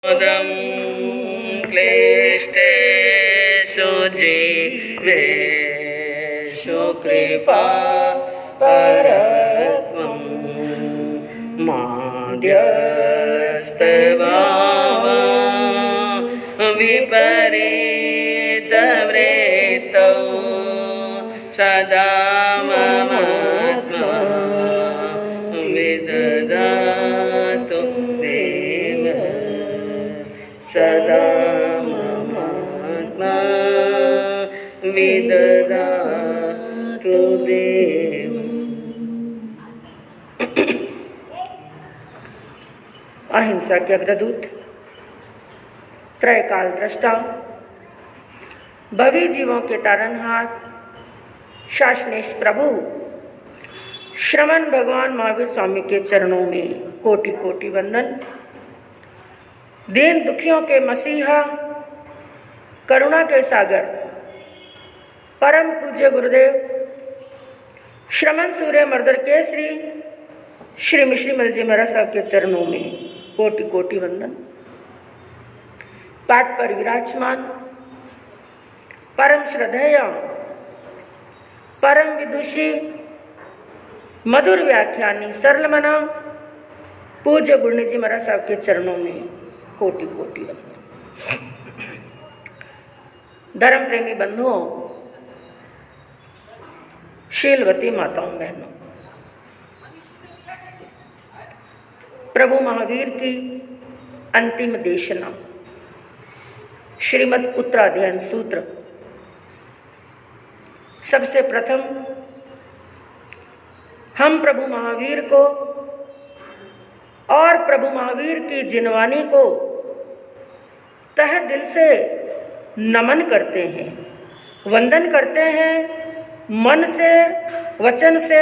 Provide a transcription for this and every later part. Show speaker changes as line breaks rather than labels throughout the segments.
मोदं क्लिष्टेषु जीवेषु कृपा परत्वं माध्यस्थभावा विपरीतवृत्तौ सदा ममात्मा विदधातु देव सदा ममात्मा विदधातु देव।
अहिंसा के अग्रदूत, त्रयकाल दृष्टा, भवी जीवों के तारनहार, शासनेश प्रभु श्रमण भगवान महावीर स्वामी के चरणों में कोटि कोटि वंदन। दीन दुखियों के मसीहा, करुणा के सागर, परम पूज्य गुरुदेव श्रमण सूर्य मर्दर केसरी श्री मिश्री मलजी महाराज साहब के चरणों में कोटि कोटि वंदन। पाठ पर विराजमान परम श्रद्धेय, परम विदुषी, मधुर व्याख्यानी, सरल मना पूज्य गुरुनी जी महाराज साहब के चरणों में कोटि कोटि वंदन। धर्म प्रेमी बंधुओं, शीलवती माताओं बहनों, प्रभु महावीर की अंतिम देशना श्रीमद् उत्तराध्ययन सूत्र। सबसे प्रथम हम प्रभु महावीर को और प्रभु महावीर की जिनवानी को तहे दिल से नमन करते हैं, वंदन करते हैं, मन से, वचन से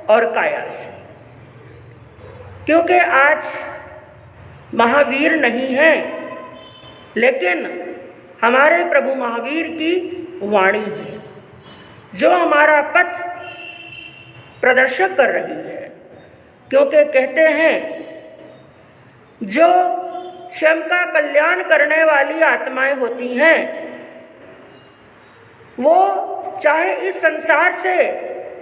और काया से। क्योंकि आज महावीर नहीं है, लेकिन हमारे प्रभु महावीर की वाणी है जो हमारा पथ प्रदर्शक कर रही है। क्योंकि कहते हैं जो स्वयं का कल्याण करने वाली आत्माएं होती हैं वो चाहे इस संसार से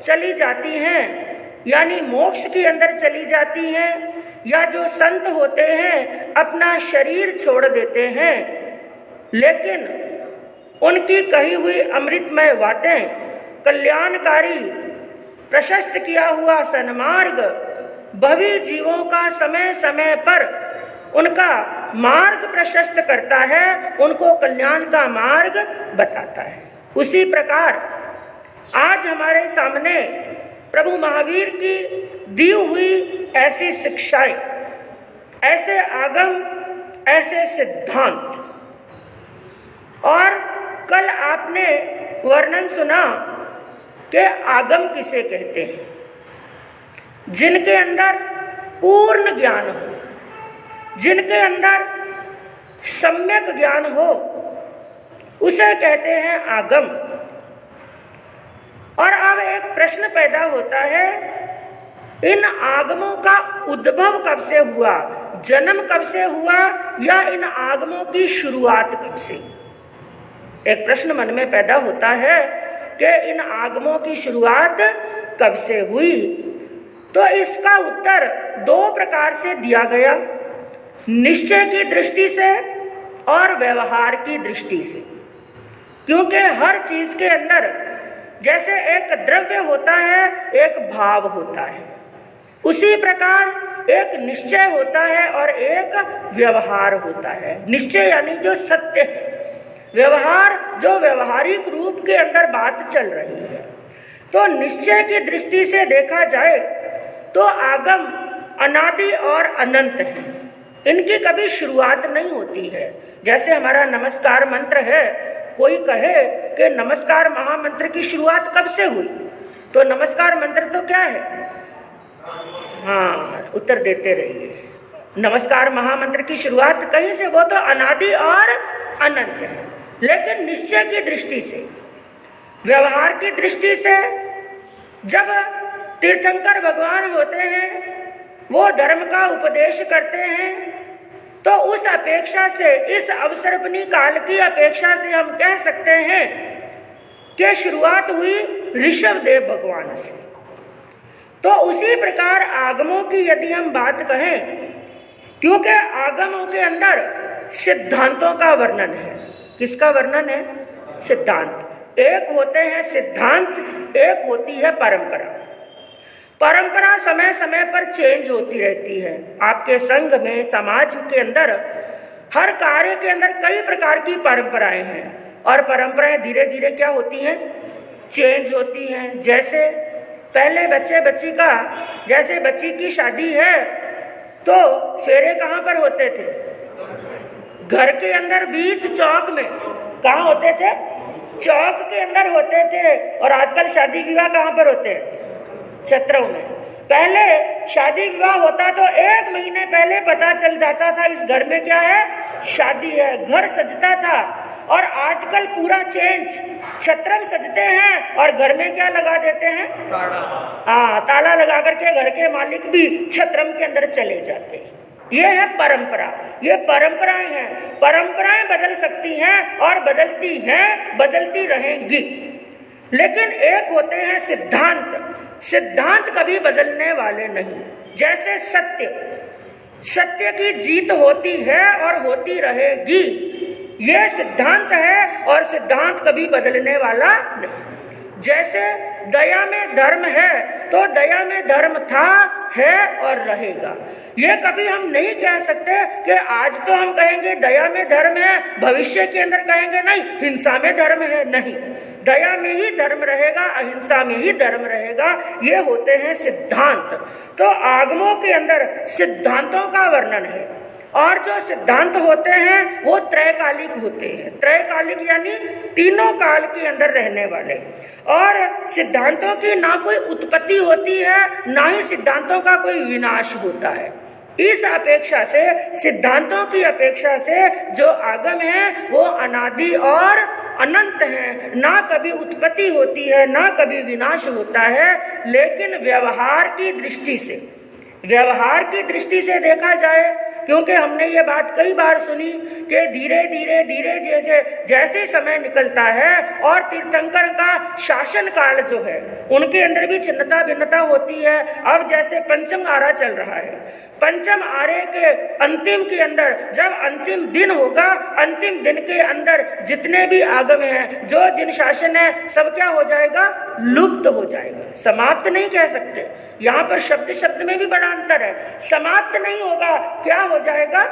चली जाती हैं यानी मोक्ष के अंदर चली जाती हैं, या जो संत होते हैं अपना शरीर छोड़ देते हैं, लेकिन उनकी कही हुई अमृतमय बातें, कल्याणकारी प्रशस्त किया हुआ सन्मार्ग भवी जीवों का समय समय पर उनका मार्ग प्रशस्त करता है, उनको कल्याण का मार्ग बताता है। उसी प्रकार आज हमारे सामने प्रभु महावीर की दी हुई ऐसी शिक्षाएं, ऐसे आगम, ऐसे सिद्धांत, और कल आपने वर्णन सुना कि आगम किसे कहते हैं, जिनके अंदर पूर्ण ज्ञान हो, जिनके अंदर सम्यक ज्ञान हो, उसे कहते हैं आगम। और अब एक प्रश्न पैदा होता है, इन आगमों का उद्भव कब से हुआ, जन्म कब से हुआ, या इन आगमों की शुरुआत कब से? एक प्रश्न मन में पैदा होता है कि इन आगमों की शुरुआत कब से हुई। तो इसका उत्तर दो प्रकार से दिया गया, निश्चय की दृष्टि से और व्यवहार की दृष्टि से। क्योंकि हर चीज के अंदर जैसे एक द्रव्य होता है, एक भाव होता है, उसी प्रकार एक निश्चय होता है और एक व्यवहार होता है। निश्चय यानी जो सत्य है, व्यवहार जो व्यवहारिक रूप के अंदर बात चल रही है। तो निश्चय की दृष्टि से देखा जाए तो आगम अनादि और अनंत है, इनकी कभी शुरुआत नहीं होती है। जैसे हमारा नमस्कार मंत्र है, कोई कहे कि नमस्कार महामंत्र की शुरुआत कब से हुई, तो नमस्कार मंत्र तो क्या है? हाँ, उत्तर देते रहिए। नमस्कार महामंत्र की शुरुआत कहीं से, वो तो अनादि और अनंत है। लेकिन निश्चय की दृष्टि से, व्यवहार की दृष्टि से, जब तीर्थंकर भगवान होते हैं वो धर्म का उपदेश करते हैं तो उस अपेक्षा से, इस अवसर्पणी काल की अपेक्षा से हम कह सकते हैं कि शुरुआत हुई ऋषभ देव भगवान से। तो उसी प्रकार आगमों की यदि हम बात कहें, क्योंकि आगमों के अंदर सिद्धांतों का वर्णन है। किसका वर्णन है? सिद्धांत। एक होते हैं सिद्धांत, एक होती है परंपरा। परंपरा समय समय पर चेंज होती रहती है। आपके संघ में, समाज के अंदर, हर कार्य के अंदर कई प्रकार की परंपराएं हैं और परंपराएं धीरे धीरे क्या होती हैं? चेंज होती हैं। जैसे पहले बच्ची का, जैसे बच्ची की शादी है तो फेरे कहाँ पर होते थे? घर के अंदर, बीच चौक में। कहाँ होते थे? चौक के अंदर होते थे। और आजकल शादी विवाह कहाँ पर होते हैं? छत्रों में। पहले शादी विवाह होता तो 1 महीने पहले पता चल जाता था इस घर में क्या है? शादी है। घर सजता था। और आजकल पूरा चेंज, छत्रम सजते हैं और घर में क्या लगा देते हैं? ताला। ताला लगा करके घर के मालिक भी छत्रम के अंदर चले जाते हैं। ये है परंपरा। ये परंपराएं हैं। परंपराएं बदल सकती हैं और बदलती हैं, बदलती रहेंगी। लेकिन एक होते हैं सिद्धांत। सिद्धांत कभी बदलने वाले नहीं। जैसे सत्य, सत्य की जीत होती है और होती रहेगी। ये सिद्धांत है और सिद्धांत कभी बदलने वाला नहीं। जैसे दया में धर्म है तो दया में धर्म था, है और रहेगा। ये कभी हम नहीं कह सकते कि आज तो हम कहेंगे दया में धर्म है, भविष्य के अंदर कहेंगे नहीं हिंसा में धर्म है। नहीं, दया में ही धर्म रहेगा, अहिंसा में ही धर्म रहेगा। ये होते हैं सिद्धांत। तो आगमों के अंदर सिद्धांतों का वर्णन है और जो सिद्धांत होते हैं वो त्रैकालिक होते हैं। त्रैकालिक यानी तीनों काल के अंदर रहने वाले। और सिद्धांतों की ना कोई उत्पत्ति होती है, ना ही सिद्धांतों का कोई विनाश होता है। इस अपेक्षा से, सिद्धांतों की अपेक्षा से जो आगम है वो अनादि और अनंत है। ना कभी उत्पत्ति होती है, ना कभी विनाश होता है। लेकिन व्यवहार की दृष्टि से, व्यवहार की दृष्टि से देखा जाए, क्योंकि हमने ये बात कई बार सुनी कि धीरे धीरे धीरे जैसे जैसे समय निकलता है और तीर्थंकर का शासन काल जो है उनके अंदर भी छिन्नता भिन्नता होती है। अब जैसे पंचम आरा चल रहा है, पंचम आरे के अंतिम के अंदर जब अंतिम दिन होगा, अंतिम दिन के अंदर जितने भी आगम हैं, जो जिन शासन है, सब क्या हो जाएगा? लुप्त हो जाएगा। समाप्त नहीं कह सकते। यहाँ पर शब्द शब्द में भी बड़ा अंतर है। समाप्त नहीं होगा, क्या हो जाएगा?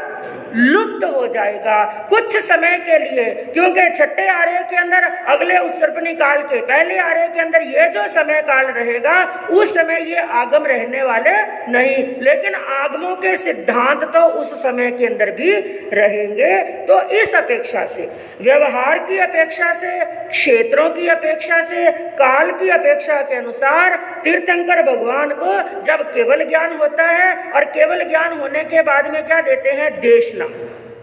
लुप्त हो जाएगा कुछ समय के लिए। क्योंकि छठे आर्य के अंदर, अगले उत्सर्पणी काल के पहले आर्य के अंदर ये जो समय काल रहेगा, उस समय ये आगम रहने वाले नहीं। लेकिन आगमों के सिद्धांत तो उस समय के अंदर भी रहेंगे। तो इस अपेक्षा से, व्यवहार की अपेक्षा से, क्षेत्रों की अपेक्षा से, काल की अपेक्षा के अनुसार तीर्थंकर भगवान को जब केवल ज्ञान होता है, और केवल ज्ञान होने के बाद में क्या देते हैं? देशना।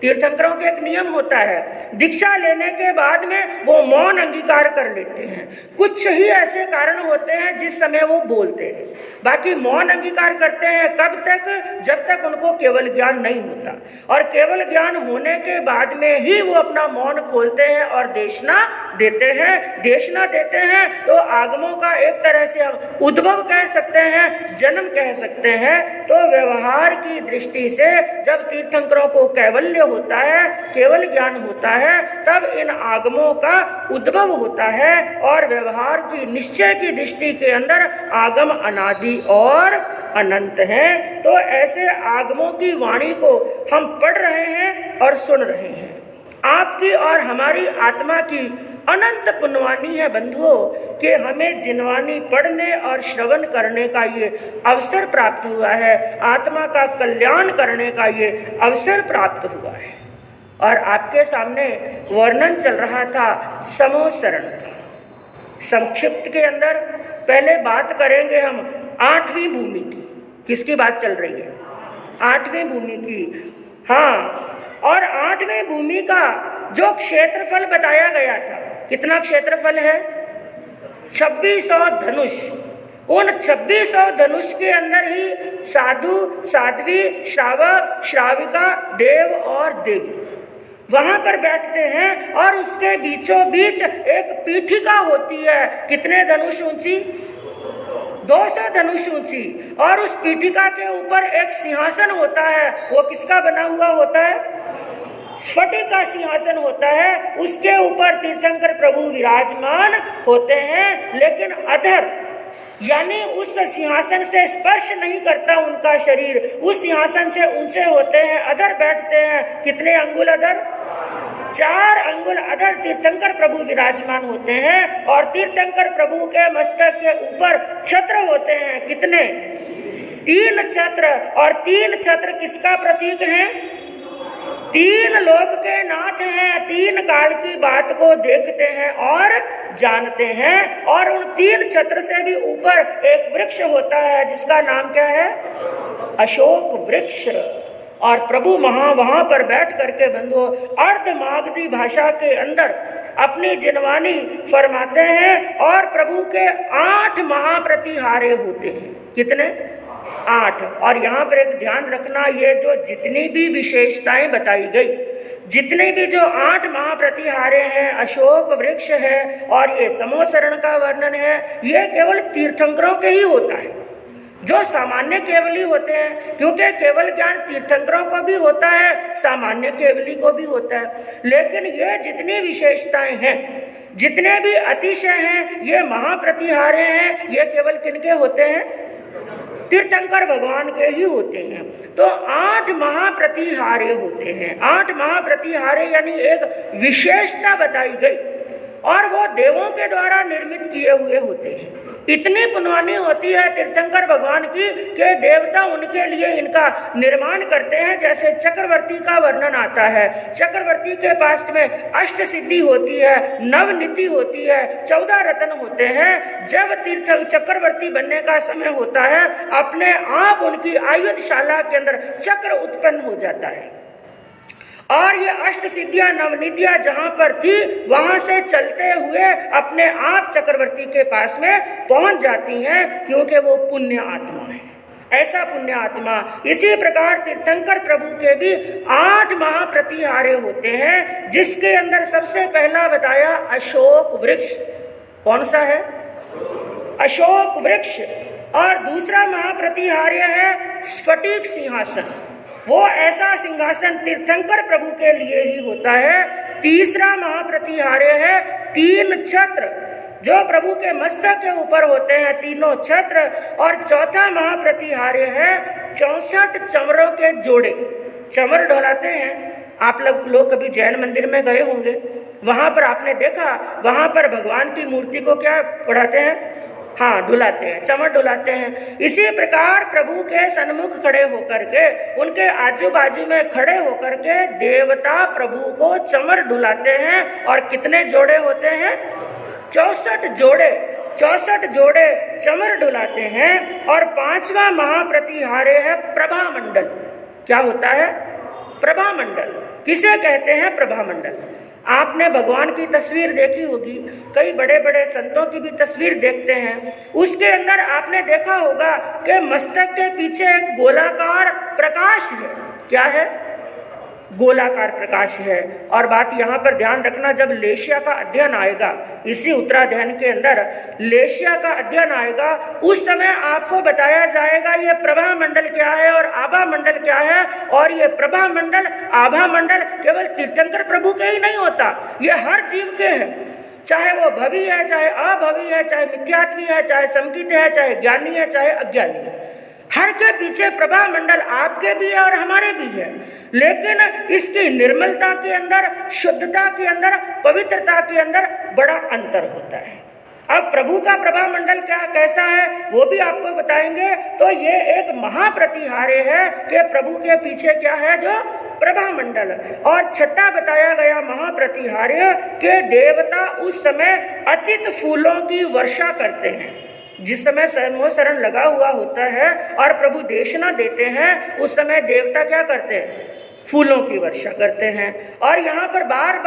तीर्थंकरों के एक नियम होता है, दीक्षा लेने के बाद में वो मौन अंगीकार कर लेते हैं। कुछ ही ऐसे कारण होते हैं जिस समय वो बोलते हैं, बाकी मौन अंगीकार करते हैं। कब तक? जब तक उनको केवल ज्ञान नहीं होता। और केवल ज्ञान होने के बाद में ही वो अपना मौन खोलते हैं और देशना देते हैं। देशना देते हैं तो आगमों का एक तरह से उद्भव कह सकते हैं, जन्म कह सकते हैं। तो व्यवहार की दृष्टि से जब तीर्थंकरों को कैवल्य होता है, केवल ज्ञान होता है, तब इन आगमों का उद्भव होता है। और व्यवहार की, निश्चय की दृष्टि के अंदर आगम अनादि और अनंत है। तो ऐसे आगमों की वाणी को हम पढ़ रहे हैं और सुन रहे हैं। आपकी और हमारी आत्मा की अनंत पुण्यवानी है बंधुओं कि हमें जिनवानी पढ़ने और श्रवण करने का ये अवसर प्राप्त हुआ है। आत्मा का कल्याण करने का ये अवसर प्राप्त हुआ है। और आपके सामने वर्णन चल रहा था समोसरण का। संक्षिप्त के अंदर पहले बात करेंगे हम 8वीं भूमि की। किसकी बात चल रही है? 8वीं भूमि की। हाँ, और 8वीं भूमि का जो क्षेत्रफल बताया गया था, कितना क्षेत्रफल है? 2600 धनुष। उन 2600 धनुष के अंदर ही साधु, साध्वी, श्रावक, श्राविका, देव और देवी वहां पर बैठते हैं और उसके बीचों बीच एक पीठिका होती है। कितने धनुष ऊंची? 200 धनुष ऊंची। और उस पीठिका के ऊपर एक सिंहासन होता है। वो किसका बना हुआ होता है? स्फटिक का सिंहासन होता है। उसके ऊपर तीर्थंकर प्रभु विराजमान होते हैं, लेकिन अधर यानी उस सिंहासन से स्पर्श नहीं करता उनका शरीर। उस सिंहासन से ऊंचे होते हैं, अधर बैठते हैं। कितने अंगुल अधर? 4 अंगुल अधर तीर्थंकर प्रभु विराजमान होते हैं। और तीर्थंकर प्रभु के मस्तक के ऊपर छत्र होते हैं। कितने? 3 छत्र। और 3 छत्र किसका प्रतीक है? 3 लोक के नाथ हैं, 3 काल की बात को देखते हैं और जानते हैं। और उन 3 छत्र से भी ऊपर एक वृक्ष होता है जिसका नाम क्या है? अशोक वृक्ष। और प्रभु वहां पर बैठ करके बंधुओं अर्ध मागधी भाषा के अंदर अपनी जिनवानी फरमाते हैं। और प्रभु के 8 महाप्रतिहारे होते हैं। कितने? 8। और यहाँ पर एक ध्यान रखना, ये जो जितनी भी विशेषताएं बताई गई, जितने भी जो 8 महाप्रतिहारे हैं, अशोक वृक्ष है और ये समोसरण का वर्णन है, ये केवल तीर्थंकरों के ही होता है। जो सामान्य केवली होते हैं, क्योंकि केवल ज्ञान तीर्थंकरों को भी होता है, सामान्य केवली को भी होता है। लेकिन ये जितनी विशेषताएं हैं, जितने भी अतिशय हैं, ये महाप्रतिहारे हैं, ये केवल किनके होते हैं? तीर्थंकर भगवान के ही होते हैं। तो 8 महाप्रतिहारे होते हैं। 8 महाप्रतिहारे यानी एक विशेषता बताई गई और वो देवों के द्वारा निर्मित किए हुए होते हैं। इतनी पुण्यवानी होती है तीर्थंकर भगवान की कि देवता उनके लिए इनका निर्माण करते हैं। जैसे चक्रवर्ती का वर्णन आता है, चक्रवर्ती के पास में अष्ट सिद्धि होती है, नवनीति होती है, 14 रत्न होते हैं। जब तीर्थ चक्रवर्ती बनने का समय होता है, अपने आप उनकी आयुधशाला के अंदर चक्र उत्पन्न हो जाता है और ये अष्ट सिद्धियां, नवनिधियां जहां पर थी, वहां से चलते हुए अपने आप चक्रवर्ती के पास में पहुंच जाती हैं, क्योंकि वो पुण्य आत्मा है। ऐसा पुण्य आत्मा। इसी प्रकार तीर्थंकर प्रभु के भी 8 महाप्रतिहारे होते हैं, जिसके अंदर सबसे पहला बताया अशोक वृक्ष। कौन सा है? अशोक वृक्ष। और दूसरा महाप्रतिहार्य है स्फटिक सिंहासन। वो ऐसा सिंहासन तीर्थंकर प्रभु के लिए ही होता है। तीसरा महाप्रतिहार्य है 3 छत्र, जो प्रभु के मस्तक के ऊपर होते हैं, तीनों छत्र। और चौथा महाप्रतिहार्य है 64 चमरों के जोड़े। चमर ढोलाते हैं। आप लोग कभी जैन मंदिर में गए होंगे, वहां पर आपने देखा, वहां पर भगवान की मूर्ति को क्या पढ़ाते हैं? हाँ, डुलाते हैं, चमर डुलाते हैं। इसी प्रकार प्रभु के सन्मुख खड़े होकर के, उनके आजू बाजू में खड़े होकर के देवता प्रभु को चमर डुलाते हैं। और कितने जोड़े होते हैं? 64 जोड़े। 64 जोड़े चमर डुलाते हैं। और 5वां महाप्रतिहार्य है प्रभा मंडल। क्या होता है? प्रभा मंडल। किसे कहते हैं? प्रभा मंडल। आपने भगवान की तस्वीर देखी होगी, कई बड़े बड़े संतों की भी तस्वीर देखते हैं। उसके अंदर आपने देखा होगा कि मस्तक के पीछे एक गोलाकार प्रकाश है। क्या है? गोलाकार प्रकाश है। और बात यहाँ पर ध्यान रखना, जब लेशिया का अध्ययन आएगा, इसी उत्तराध्ययन के अंदर लेशिया का अध्ययन आएगा, उस समय आपको बताया जाएगा ये प्रभा मंडल क्या है और आभा मंडल क्या है। और ये प्रभा मंडल, आभा मंडल केवल तीर्थंकर प्रभु के ही नहीं होता, ये हर जीव के है। चाहे वो भवी है, चाहे अभवी है, चाहे मिथ्यात्वी है, चाहे संकित है, चाहे ज्ञानी है, चाहे अज्ञानी है, हर के पीछे प्रभा मंडल आपके भी है और हमारे भी है। लेकिन इसकी निर्मलता के अंदर, शुद्धता के अंदर, पवित्रता के अंदर बड़ा अंतर होता है। अब प्रभु का प्रभा मंडल क्या कैसा है वो भी आपको बताएंगे। तो ये एक महाप्रतिहार्य है कि प्रभु के पीछे क्या है? जो प्रभा मंडल। और छठा बताया गया महाप्रतिहार्य के देवता उस समय अचित फूलों की वर्षा करते हैं। जिस समय समोसरण लगा हुआ होता है और प्रभु देशना देते हैं, उस समय देवता क्या करते हैं? फूलों की वर्षा करते हैं। और यहाँ पर बार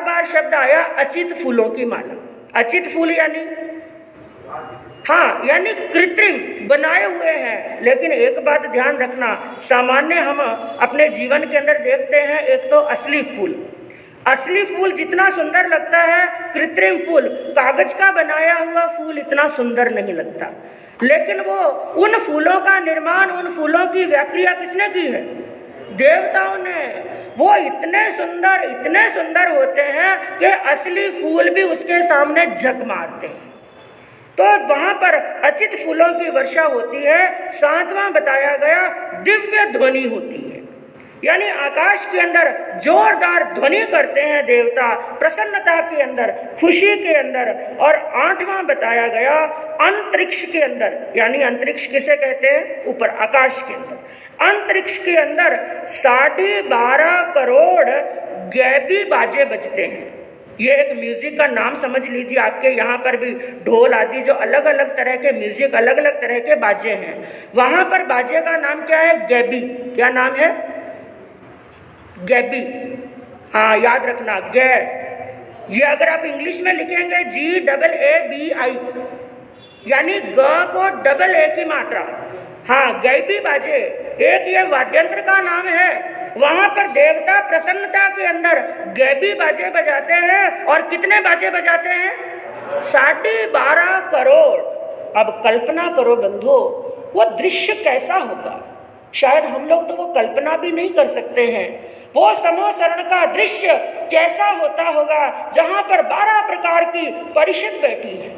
बार शब्द आया अचित फूलों की माला। अचित फूल यानी हाँ, यानी कृत्रिम बनाए हुए हैं। लेकिन एक बात ध्यान रखना, सामान्य हम अपने जीवन के अंदर देखते हैं, एक तो असली फूल जितना सुंदर लगता है, कृत्रिम फूल, कागज का बनाया हुआ फूल इतना सुंदर नहीं लगता। लेकिन वो उन फूलों का निर्माण, उन फूलों की व्याख्या किसने की है? देवताओं ने। वो इतने सुंदर होते हैं कि असली फूल भी उसके सामने झक मारते हैं। तो वहां पर अचित फूलों की वर्षा होती है। 7वां बताया गया दिव्य ध्वनि होती है, यानी आकाश के अंदर जोरदार ध्वनि करते हैं देवता, प्रसन्नता के अंदर, खुशी के अंदर। और 8वां बताया गया अंतरिक्ष के अंदर, यानी अंतरिक्ष किसे कहते हैं? ऊपर आकाश के अंदर। अंतरिक्ष के अंदर 12.5 करोड़ गैबी बाजे बजते हैं। ये एक म्यूजिक का नाम समझ लीजिए। आपके यहाँ पर भी ढोल आदि जो अलग अलग तरह के म्यूजिक, अलग अलग तरह के बाजे हैं, वहां पर बाजे का नाम क्या है? गैबी। क्या नाम है? गैबी। हाँ, याद रखना, गै। ये अगर आप इंग्लिश में लिखेंगे GAABI, यानी ग को डबल ए की मात्रा। हाँ, गैबी बाजे एक ये वाद्यंत्र का नाम है। वहां पर देवता प्रसन्नता के अंदर गैबी बाजे बजाते हैं। और कितने बाजे बजाते हैं? 12.5 करोड़। अब कल्पना करो बंधुओं, वो दृश्य कैसा होगा? शायद हम लोग तो वो कल्पना भी नहीं कर सकते हैं। वो समोसरण का दृश्य कैसा होता होगा, जहां पर 12 प्रकार की परिषद बैठी है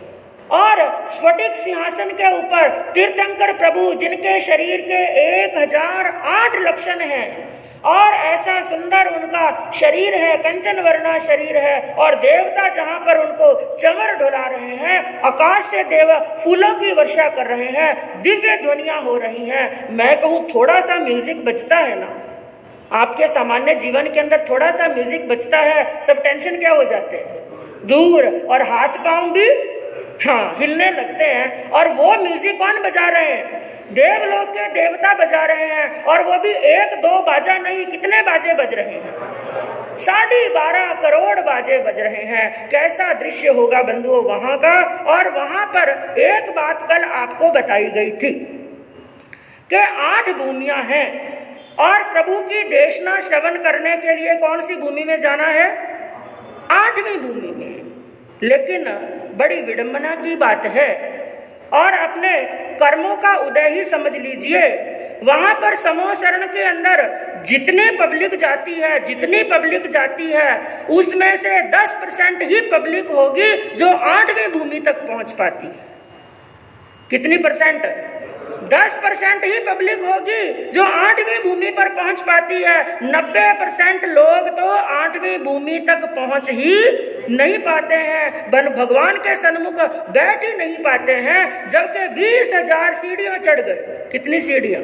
और स्फटिक सिंहासन के ऊपर तीर्थंकर प्रभु, जिनके शरीर के 1008 लक्षण हैं और ऐसा सुंदर उनका शरीर है, कंचन वर्णा शरीर है। और देवता जहां पर उनको चंवर ढुला रहे हैं, आकाश से देव फूलों की वर्षा कर रहे हैं, दिव्य ध्वनियां हो रही हैं। मैं कहूँ थोड़ा सा म्यूजिक बजता है ना, आपके सामान्य जीवन के अंदर थोड़ा सा म्यूजिक बजता है, सब टेंशन क्या हो जाते हैं? दूर। और हाथ पांव भी हाँ हिलने लगते हैं। और वो म्यूजिक कौन बजा रहे हैं? देवलोक के देवता बजा रहे हैं। और वो भी 1-2 बाजा नहीं, कितने बाजे बज रहे हैं? 12.5 करोड़ बाजे बज रहे हैं। कैसा दृश्य होगा बंधुओं वहां का। और वहां पर एक बात कल आपको बताई गई थी कि 8 भूमियां हैं और प्रभु की देशना श्रवण करने के लिए कौन सी भूमि में जाना है? 8वीं भूमि में। लेकिन बड़ी विडंबना की बात है और अपने कर्मों का उदय ही समझ लीजिए। वहां पर समोसरण के अंदर जितनी पब्लिक जाती है उसमें से 10% ही पब्लिक होगी जो 8वीं भूमि तक पहुंच पाती है। कितनी परसेंट? 10% ही पब्लिक होगी जो 8वीं भूमि पर पहुंच पाती है। 90% लोग तो 8वीं भूमि तक पहुंच ही नहीं पाते हैं, भगवान के सन्मुख बैठ ही नहीं पाते हैं, जबकि 20,000 सीढ़ियां चढ़ गए। कितनी सीढ़ियां?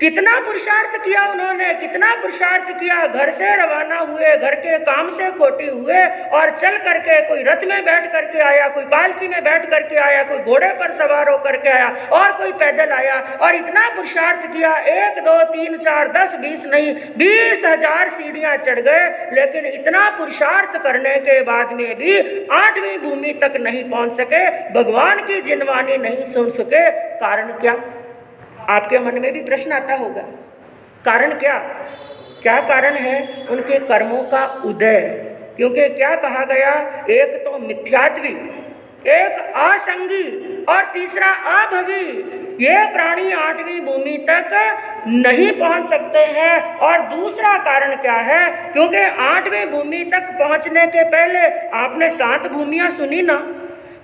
कितना पुरुषार्थ किया उन्होंने, कितना पुरुषार्थ किया। घर से रवाना हुए, घर के काम से खोटी हुए और चल करके, कोई रथ में बैठ करके आया, कोई पालकी में बैठ करके आया, कोई घोड़े पर सवार होकर के आया और कोई पैदल आया। और इतना पुरुषार्थ किया, 1, 2, 3, 4, 10, 20 नहीं, 20,000 सीढ़ियां चढ़ गए। लेकिन इतना पुरुषार्थ करने के बाद में भी 8वीं भूमि तक नहीं पहुंच सके, भगवान की जिनवानी नहीं सुन सके। कारण क्या? आपके मन में भी प्रश्न आता होगा, कारण क्या? क्या कारण है? उनके कर्मों का उदय। क्योंकि क्या कहा गया? एक तो मिथ्यात्वी, एक असंगी और तीसरा अभवी। ये प्राणी 8वीं भूमि तक नहीं पहुंच सकते हैं। और दूसरा कारण क्या है? क्योंकि 8वीं भूमि तक पहुंचने के पहले आपने 7 भूमियां सुनी ना।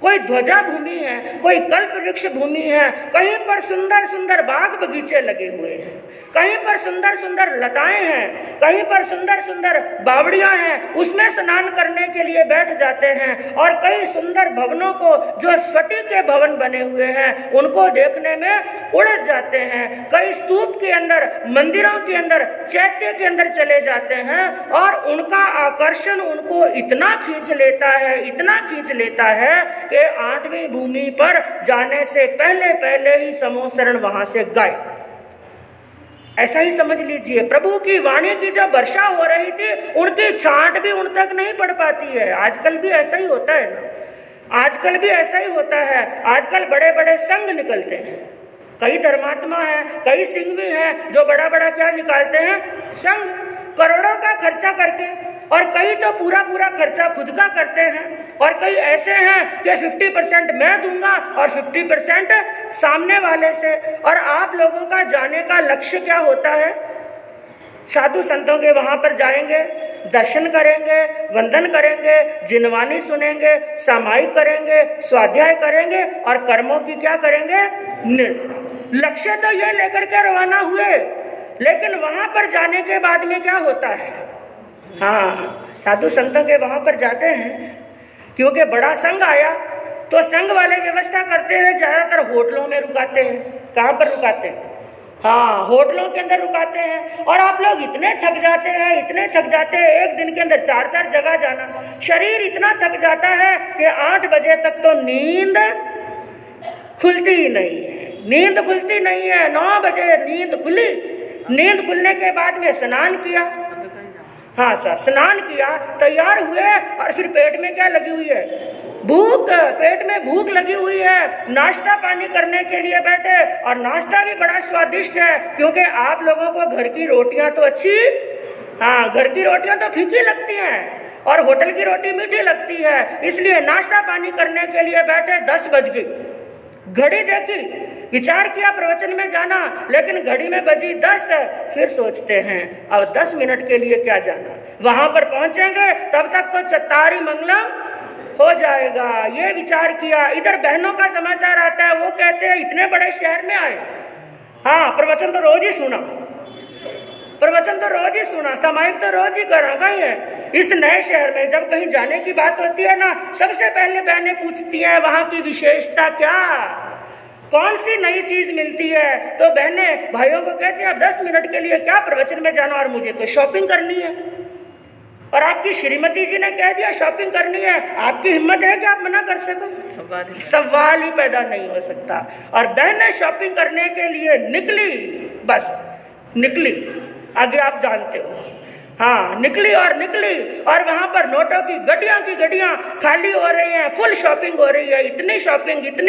कोई ध्वजा भूमि है, कोई कल्प वृक्ष भूमि है, कहीं पर सुंदर सुंदर बाग बगीचे लगे हुए हैं, कहीं पर सुंदर सुंदर लताएं हैं, कहीं पर सुंदर सुंदर बावड़ियां हैं, उसमें स्नान करने के लिए बैठ जाते हैं। और कई सुंदर भवनों को, जो स्फटिक के भवन बने हुए हैं, उनको देखने में उड़ जाते हैं। कई स्तूप के अंदर, मंदिरों के अंदर, चैत्य के अंदर चले जाते हैं और उनका आकर्षण उनको इतना खींच लेता है कि 8वीं भूमि पर जाने से पहले ही समोसरण वहां से गायब। ऐसा ही समझ लीजिए, प्रभु की वाणी की जब वर्षा हो रही थी, उनकी छांट भी उन तक नहीं पड़ पाती है। आजकल भी ऐसा ही होता है ना। आजकल भी ऐसा ही होता है। आजकल बड़े बड़े संघ निकलते हैं, कई धर्मात्मा हैं, कई सिंह भी हैं जो बड़ा बड़ा क्या निकालते हैं, संघ, करोड़ों का खर्चा करके। और कई तो पूरा पूरा खर्चा खुद का करते हैं, और कई ऐसे हैं कि 50% मैं दूंगा और 50% सामने वाले से। और आप लोगों का जाने का लक्ष्य क्या होता है? साधु संतों के वहां पर जाएंगे, दर्शन करेंगे, वंदन करेंगे, जिनवानी सुनेंगे, सामायिक करेंगे, स्वाध्याय करेंगे और कर्मों की क्या करेंगे, निर्जरा। लक्ष्य तो ये लेकर के रवाना हुए, लेकिन वहां पर जाने के बाद में क्या होता है? हाँ, साधु संतों के वहां पर जाते हैं, क्योंकि बड़ा संघ आया तो संघ वाले व्यवस्था करते हैं, ज्यादातर होटलों में रुकाते हैं। कहाँ पर रुकाते हैं? हाँ, होटलों के अंदर रुकाते हैं। और आप लोग इतने थक जाते हैं, इतने थक जाते हैं, एक दिन के अंदर 4-4 जगह जाना, शरीर इतना थक जाता है कि 8 बजे तक तो नींद खुलती ही नहीं है, नींद खुलती नहीं है। 9 बजे नींद खुली, नींद खुलने के बाद में स्नान किया, हाँ सर, स्नान किया, तैयार हुए, और फिर पेट में क्या लगी हुई है, भूख, पेट में भूख लगी हुई है। नाश्ता पानी करने के लिए बैठे, और नाश्ता भी बड़ा स्वादिष्ट है, क्योंकि आप लोगों को घर की रोटियां तो अच्छी, हाँ, घर की रोटियां तो फीकी लगती हैं और होटल की रोटी मीठी लगती है, इसलिए नाश्ता पानी करने के लिए बैठे। 10 बज गई, घड़ी देखी, विचार किया प्रवचन में जाना, लेकिन घड़ी में बजी 10। फिर सोचते हैं अब 10 मिनट के लिए क्या जाना, वहां पर पहुंचेंगे तब तक तो चत्तारी मंगलम हो जाएगा, ये विचार किया। इधर बहनों का समाचार आता है, वो कहते हैं इतने बड़े शहर में आए, हाँ, प्रवचन तो रोज ही सुना, प्रवचन तो रोज ही सुना, सामायिक तो रोज ही करा, कहीं है। इस नए शहर में जब कहीं जाने की बात होती है ना, सबसे पहले बहनें पूछती हैं वहां की विशेषता क्या, कौन सी नई चीज मिलती है। तो बहनें भाइयों को कहती हैं अब 10 मिनट के लिए क्या प्रवचन में जाना, और मुझे तो शॉपिंग करनी है। और आपकी श्रीमती जी ने कह दिया शॉपिंग करनी है, आपकी हिम्मत है कि आप मना कर सको? सवाल ही पैदा नहीं हो सकता। और बहनें शॉपिंग करने के लिए निकली, बस निकली, आगे आप जानते हो, हाँ, निकली और वहां पर नोटों की गड्डियां खाली हो रही हैं, फुल शॉपिंग हो रही है। इतनी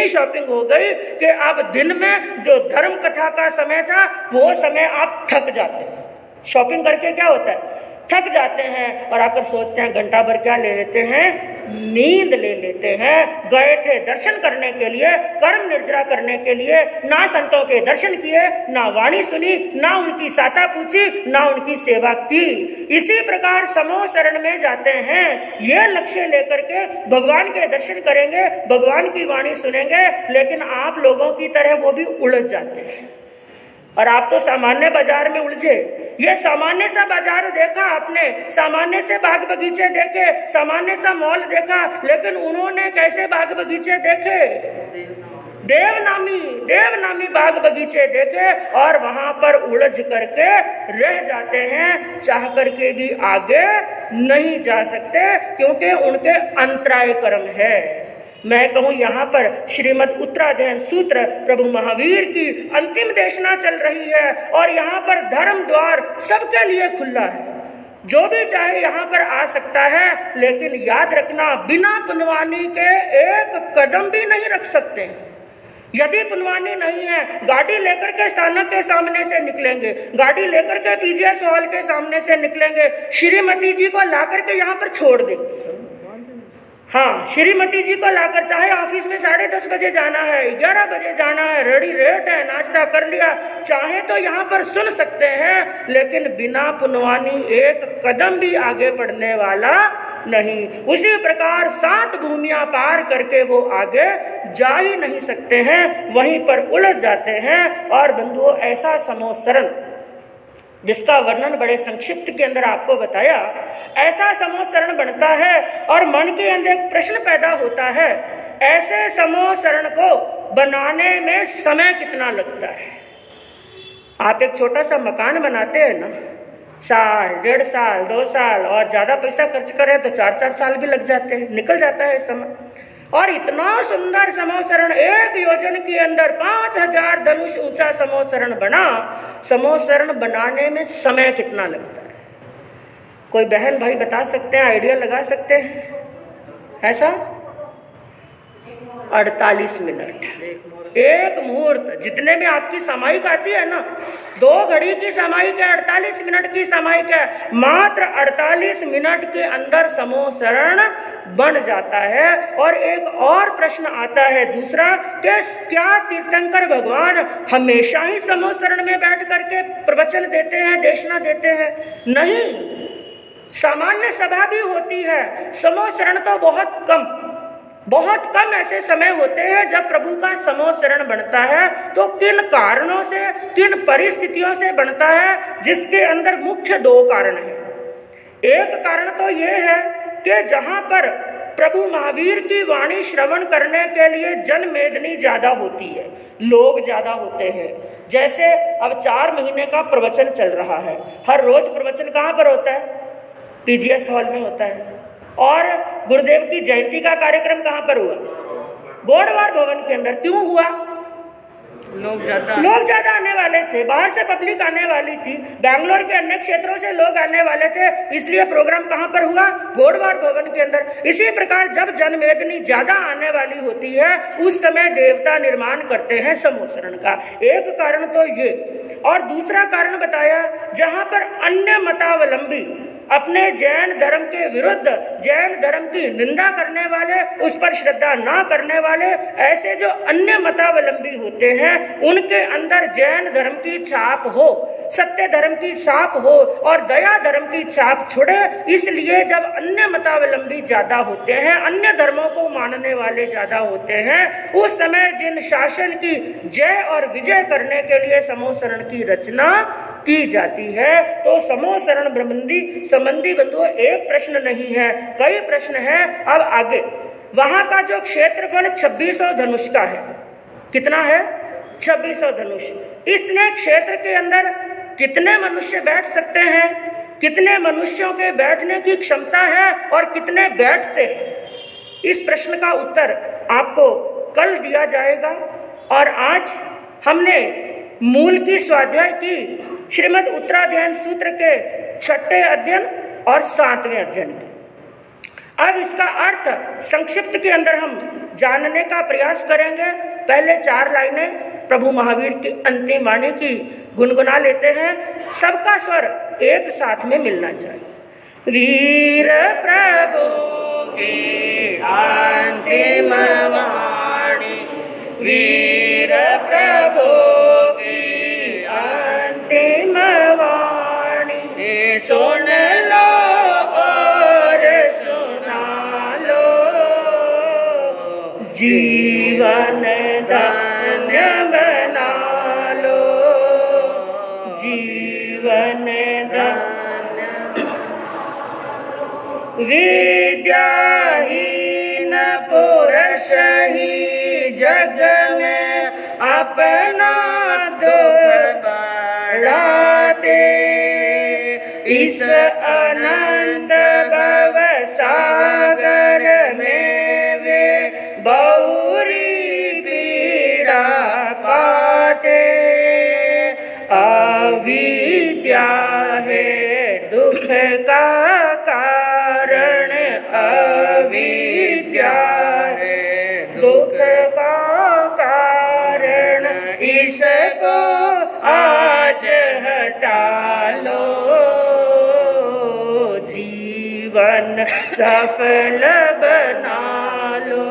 शॉपिंग हो गई कि अब दिन में जो धर्म कथा का समय था, वो समय आप थक जाते हैं। शॉपिंग करके क्या होता है, थक जाते हैं, और आकर सोचते हैं घंटा भर क्या ले लेते हैं, नींद ले लेते हैं। गए थे दर्शन करने के लिए, कर्म निर्जरा करने के लिए, ना संतों के दर्शन किए, ना वाणी सुनी, ना उनकी साता पूछी, ना उनकी सेवा की। इसी प्रकार समूह शरण में जाते हैं, ये लक्ष्य लेकर के भगवान के दर्शन करेंगे, भगवान की वाणी सुनेंगे, लेकिन आप लोगों की तरह वो भी उलझ जाते हैं। और आप तो सामान्य बाजार में उलझे, ये सामान्य सा बाजार देखा आपने, सामान्य से बाग बगीचे देखे, सामान्य सा मॉल देखा, लेकिन उन्होंने कैसे बाग बगीचे देखे, देवनामी बाग बगीचे देखे, और वहां पर उलझ करके रह जाते हैं, चाह करके भी आगे नहीं जा सकते, क्योंकि उनके अंतराय कर्म है। मैं कहूं यहाँ पर श्रीमद उत्तराध्ययन सूत्र प्रभु महावीर की अंतिम देशना चल रही है, और यहाँ पर धर्म द्वार सबके लिए खुला है, जो भी चाहे यहाँ पर आ सकता है। लेकिन याद रखना, बिना पुनवानी के एक कदम भी नहीं रख सकते। यदि पुनवानी नहीं है, गाड़ी लेकर के स्थानक के सामने से निकलेंगे, गाड़ी लेकर के पीजीएस हॉल के सामने से निकलेंगे, श्रीमती जी को ला करके यहाँ पर छोड़ देंगे, हाँ, श्रीमती जी को लाकर, चाहे ऑफिस में 10:30 बजे जाना है, 11 बजे जाना है, रेडी रेट है, नाश्ता कर लिया, चाहे तो यहाँ पर सुन सकते हैं, लेकिन बिना पुनवानी एक कदम भी आगे बढ़ने वाला नहीं। उसी प्रकार 7 भूमियां पार करके वो आगे जा ही नहीं सकते हैं, वहीं पर उलझ जाते हैं। और बंधुओं, ऐसा समूह शरण जिसका वर्णन बड़े संक्षिप्त के अंदर आपको बताया, ऐसा समूह शरण बनता है, और मन के अंदर एक प्रश्न पैदा होता है, ऐसे समूह शरण को बनाने में समय कितना लगता है? आप एक छोटा सा मकान बनाते हैं ना, 1 साल, 1.5 साल, 2 साल, और ज्यादा पैसा खर्च करें तो 4-4 साल भी लग जाते हैं, निकल जाता है समय। और इतना सुंदर समूह शरण, एक योजन के अंदर 5000 धनुष ऊंचा समूह शरण बना। समूह शरण बनाने में समय कितना लगता है? कोई बहन भाई बता सकते हैं, आइडिया लगा सकते हैं? ऐसा 48 मिनट। एक मुहूर्त, जितने में आपकी सामायिक आती है ना, 2 घड़ी की सामायिक है, 48 मिनट की सामायिक है, मात्र 48 मिनट के अंदर समोसरण बन जाता है। और एक और प्रश्न आता है दूसरा, कि क्या तीर्थंकर भगवान हमेशा ही समोसरण में बैठ करके प्रवचन देते हैं, देशना देते हैं? नहीं, सामान्य सभा भी होती है, समोसरण तो बहुत कम ऐसे समय होते हैं जब प्रभु का समोसरण बनता है। तो किन कारणों से, किन परिस्थितियों से बनता है, जिसके अंदर मुख्य 2 कारण हैं। एक कारण तो ये है कि जहां पर प्रभु महावीर की वाणी श्रवण करने के लिए जनमेदनी ज्यादा होती है, लोग ज्यादा होते हैं। जैसे अब 4 महीने का प्रवचन चल रहा है, हर रोज प्रवचन कहाँ पर होता है? पीजीएस हॉल में होता है। और गुरुदेव की जयंती का कार्यक्रम कहाँ पर हुआ? गोडवार भवन के अंदर। क्यों हुआ? लोग ज्यादा आने वाले थे, बाहर से पब्लिक आने वाली थी, बैंगलोर के अन्य क्षेत्रों से लोग आने वाले थे, इसलिए प्रोग्राम कहाँ पर हुआ? गोडवार भवन के अंदर। इसी प्रकार जब जनमेदनी ज्यादा आने वाली होती है, उस समय देवता निर्माण करते हैं समोसरण का। एक कारण तो ये। और दूसरा कारण बताया, जहां पर अन्य मतावलंबी अपने जैन धर्म के विरुद्ध, जैन धर्म की निंदा करने वाले, उस पर श्रद्धा ना करने वाले, ऐसे जो अन्य मतावलंबी होते हैं, उनके अंदर जैन धर्म की छाप हो, सत्य धर्म की छाप हो और दया धर्म की छाप छुड़े। इसलिए जब अन्य मतावलंबी ज्यादा होते हैं, अन्य धर्मों को मानने वाले ज्यादा होते हैं, उस समय जिन शासन की जय और विजय करने के लिए समोसरण की रचना की जाती है। तो समोसरण संबंधी बंधुओं, एक प्रश्न नहीं है, कई प्रश्न है। अब आगे, वहां का जो क्षेत्रफल 2600 धनुष का है, कितना है? 2600 धनुष। इतने क्षेत्र के अंदर कितने मनुष्य बैठ सकते हैं? कितने मनुष्यों के बैठने की क्षमता है और कितने बैठते हैं? इस प्रश्न का उत्तर आपको कल दिया जाएगा। और आज हमने मूल की स्वाध्याय की, श्रीमद् उत्तराध्ययन सूत्र के 6ठे अध्ययन और 7वें अध्ययन की। अब इसका अर्थ संक्षिप्त के अंदर हम जानने का प्रयास करेंगे। पहले 4 लाइनें प्रभु महावीर की अंतिम वाणी की गुनगुना लेते हैं। सबका स्वर एक साथ में मिलना चाहिए। वीर प्रभु की अंतिम वाणी, वीर प्रभु की अंतिम वाणी, सुन लो और सुना लो, जीवन धन्य बना लो, जीवन धन्य। विद्याहीन पुरुष ही जग में अपना दुख बढ़ाते, इस अनंत भव सागर में वे बहुरी पीड़ा पाते। अविद्या है दुख का कारण, अविद्या है दुख का कारण, इसको आज हटा लो, जीवन सफल बना लो,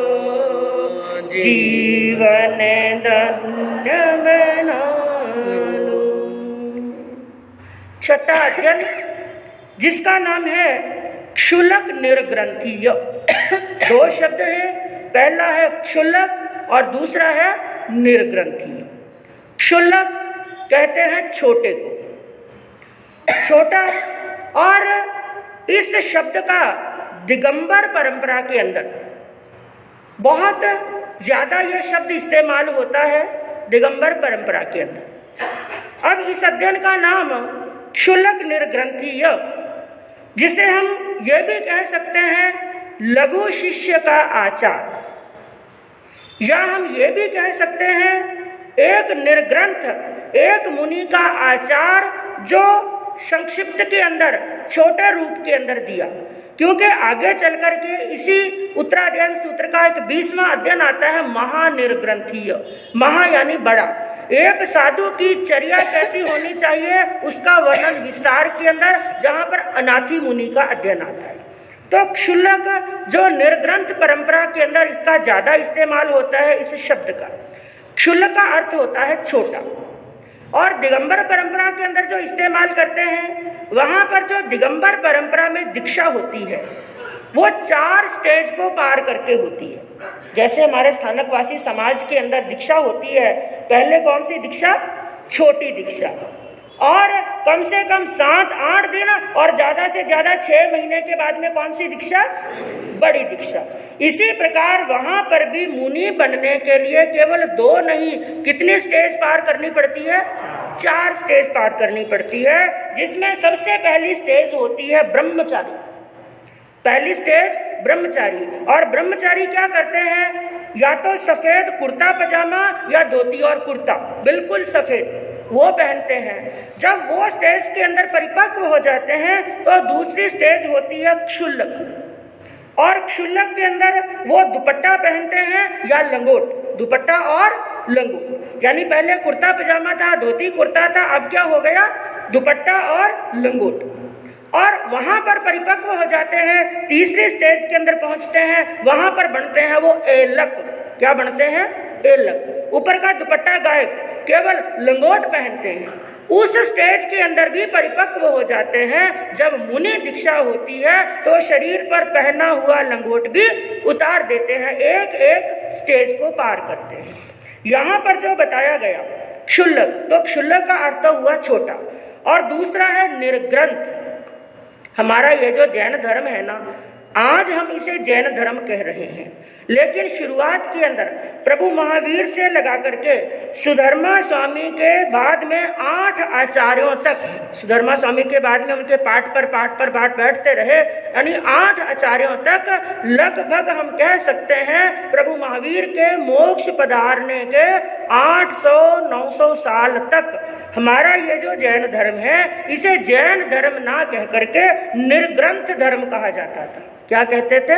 जीवन धन्य बना लो। 6ठा अध्ययन, जिसका नाम है क्षुलक निर्ग्रंथीय। 2 शब्द है, पहला है क्षुलक और दूसरा है निर्ग्रंथीय। क्षुलक कहते हैं छोटे को, छोटा। और इस शब्द का दिगंबर परंपरा के अंदर बहुत ज्यादा यह शब्द इस्तेमाल होता है, दिगंबर परंपरा के अंदर। अब इस अध्ययन का नाम क्षुलक निर्ग्रंथीय, जिसे हम ये भी कह सकते हैं लघु शिष्य का आचार, या हम ये भी कह सकते हैं एक निर्ग्रंथ, एक मुनि का आचार, जो संक्षिप्त के अंदर छोटे रूप के अंदर दिया, क्योंकि आगे चल करके इसी उत्तराध्ययन सूत्र का एक 20वां अध्ययन आता है महानिर्ग्रंथीय। महा यानी बड़ा। एक साधु की चर्या कैसी होनी चाहिए उसका वर्णन विस्तार के अंदर, जहां पर अनाथी मुनि का अध्ययन आता है। तो क्षुल्लक जो निर्ग्रंथ परंपरा के अंदर इसका ज्यादा इस्तेमाल होता है इस शब्द का। क्षुल्लक का अर्थ होता है छोटा, और दिगंबर परंपरा के अंदर जो इस्तेमाल करते हैं वहां पर जो दिगंबर परंपरा में दीक्षा होती है वो 4 स्टेज को पार करके होती है। जैसे हमारे स्थानकवासी समाज के अंदर दीक्षा होती है, पहले कौन सी दीक्षा? छोटी दीक्षा, और कम से कम 7-8 दिन और ज्यादा से ज्यादा 6 महीने के बाद में कौन सी दीक्षा? बड़ी दीक्षा। इसी प्रकार वहां पर भी मुनि बनने के लिए केवल 2 नहीं, कितनी स्टेज पार करनी पड़ती है? 4 स्टेज पार करनी पड़ती है, जिसमें सबसे पहली स्टेज होती है ब्रह्मचारी। पहली स्टेज ब्रह्मचारी। और ब्रह्मचारी क्या करते हैं? या तो सफेद कुर्ता पजामा या धोती और कुर्ता, बिल्कुल सफेद वो पहनते हैं। जब वो स्टेज के अंदर परिपक्व हो जाते हैं तो दूसरी स्टेज होती है क्षुल्लक। और क्षुल्लक के अंदर वो दुपट्टा पहनते हैं या लंगोट, दुपट्टा और लंगोट। यानी पहले कुर्ता पजामा था, धोती कुर्ता था, अब क्या हो गया? दुपट्टा और लंगोट। और वहां पर परिपक्व हो जाते हैं, तीसरी स्टेज के अंदर पहुंचते हैं, वहां पर बनते हैं वो एलक। क्या बनते हैं? एलक। ऊपर का दुपट्टा गायब, केवल लंगोट पहनते हैं। उस स्टेज के अंदर भी परिपक्व हो जाते हैं। जब मुनि दीक्षा होती है तो शरीर पर पहना हुआ लंगोट भी उतार देते हैं, एक एक स्टेज को पार करते हैं। यहाँ पर जो बताया गया क्षुल्लक, तो क्षुल्लक का अर्थ हुआ छोटा। और दूसरा है निर्ग्रंथ। हमारा ये जो जैन धर्म है ना, आज हम इसे जैन धर्म कह रहे हैं, लेकिन शुरुआत के अंदर प्रभु महावीर से लगा करके सुधर्मा स्वामी के बाद में 8 आचार्यों तक, सुधर्मा स्वामी के बाद में उनके पाठ पर पाठ बैठते रहे, यानी 8 आचार्यों तक लगभग हम कह सकते हैं प्रभु महावीर के मोक्ष पधारने के 800-900 साल तक हमारा ये जो जैन धर्म है इसे जैन धर्म ना कह करके निर्ग्रंथ धर्म कहा जाता था। क्या कहते थे?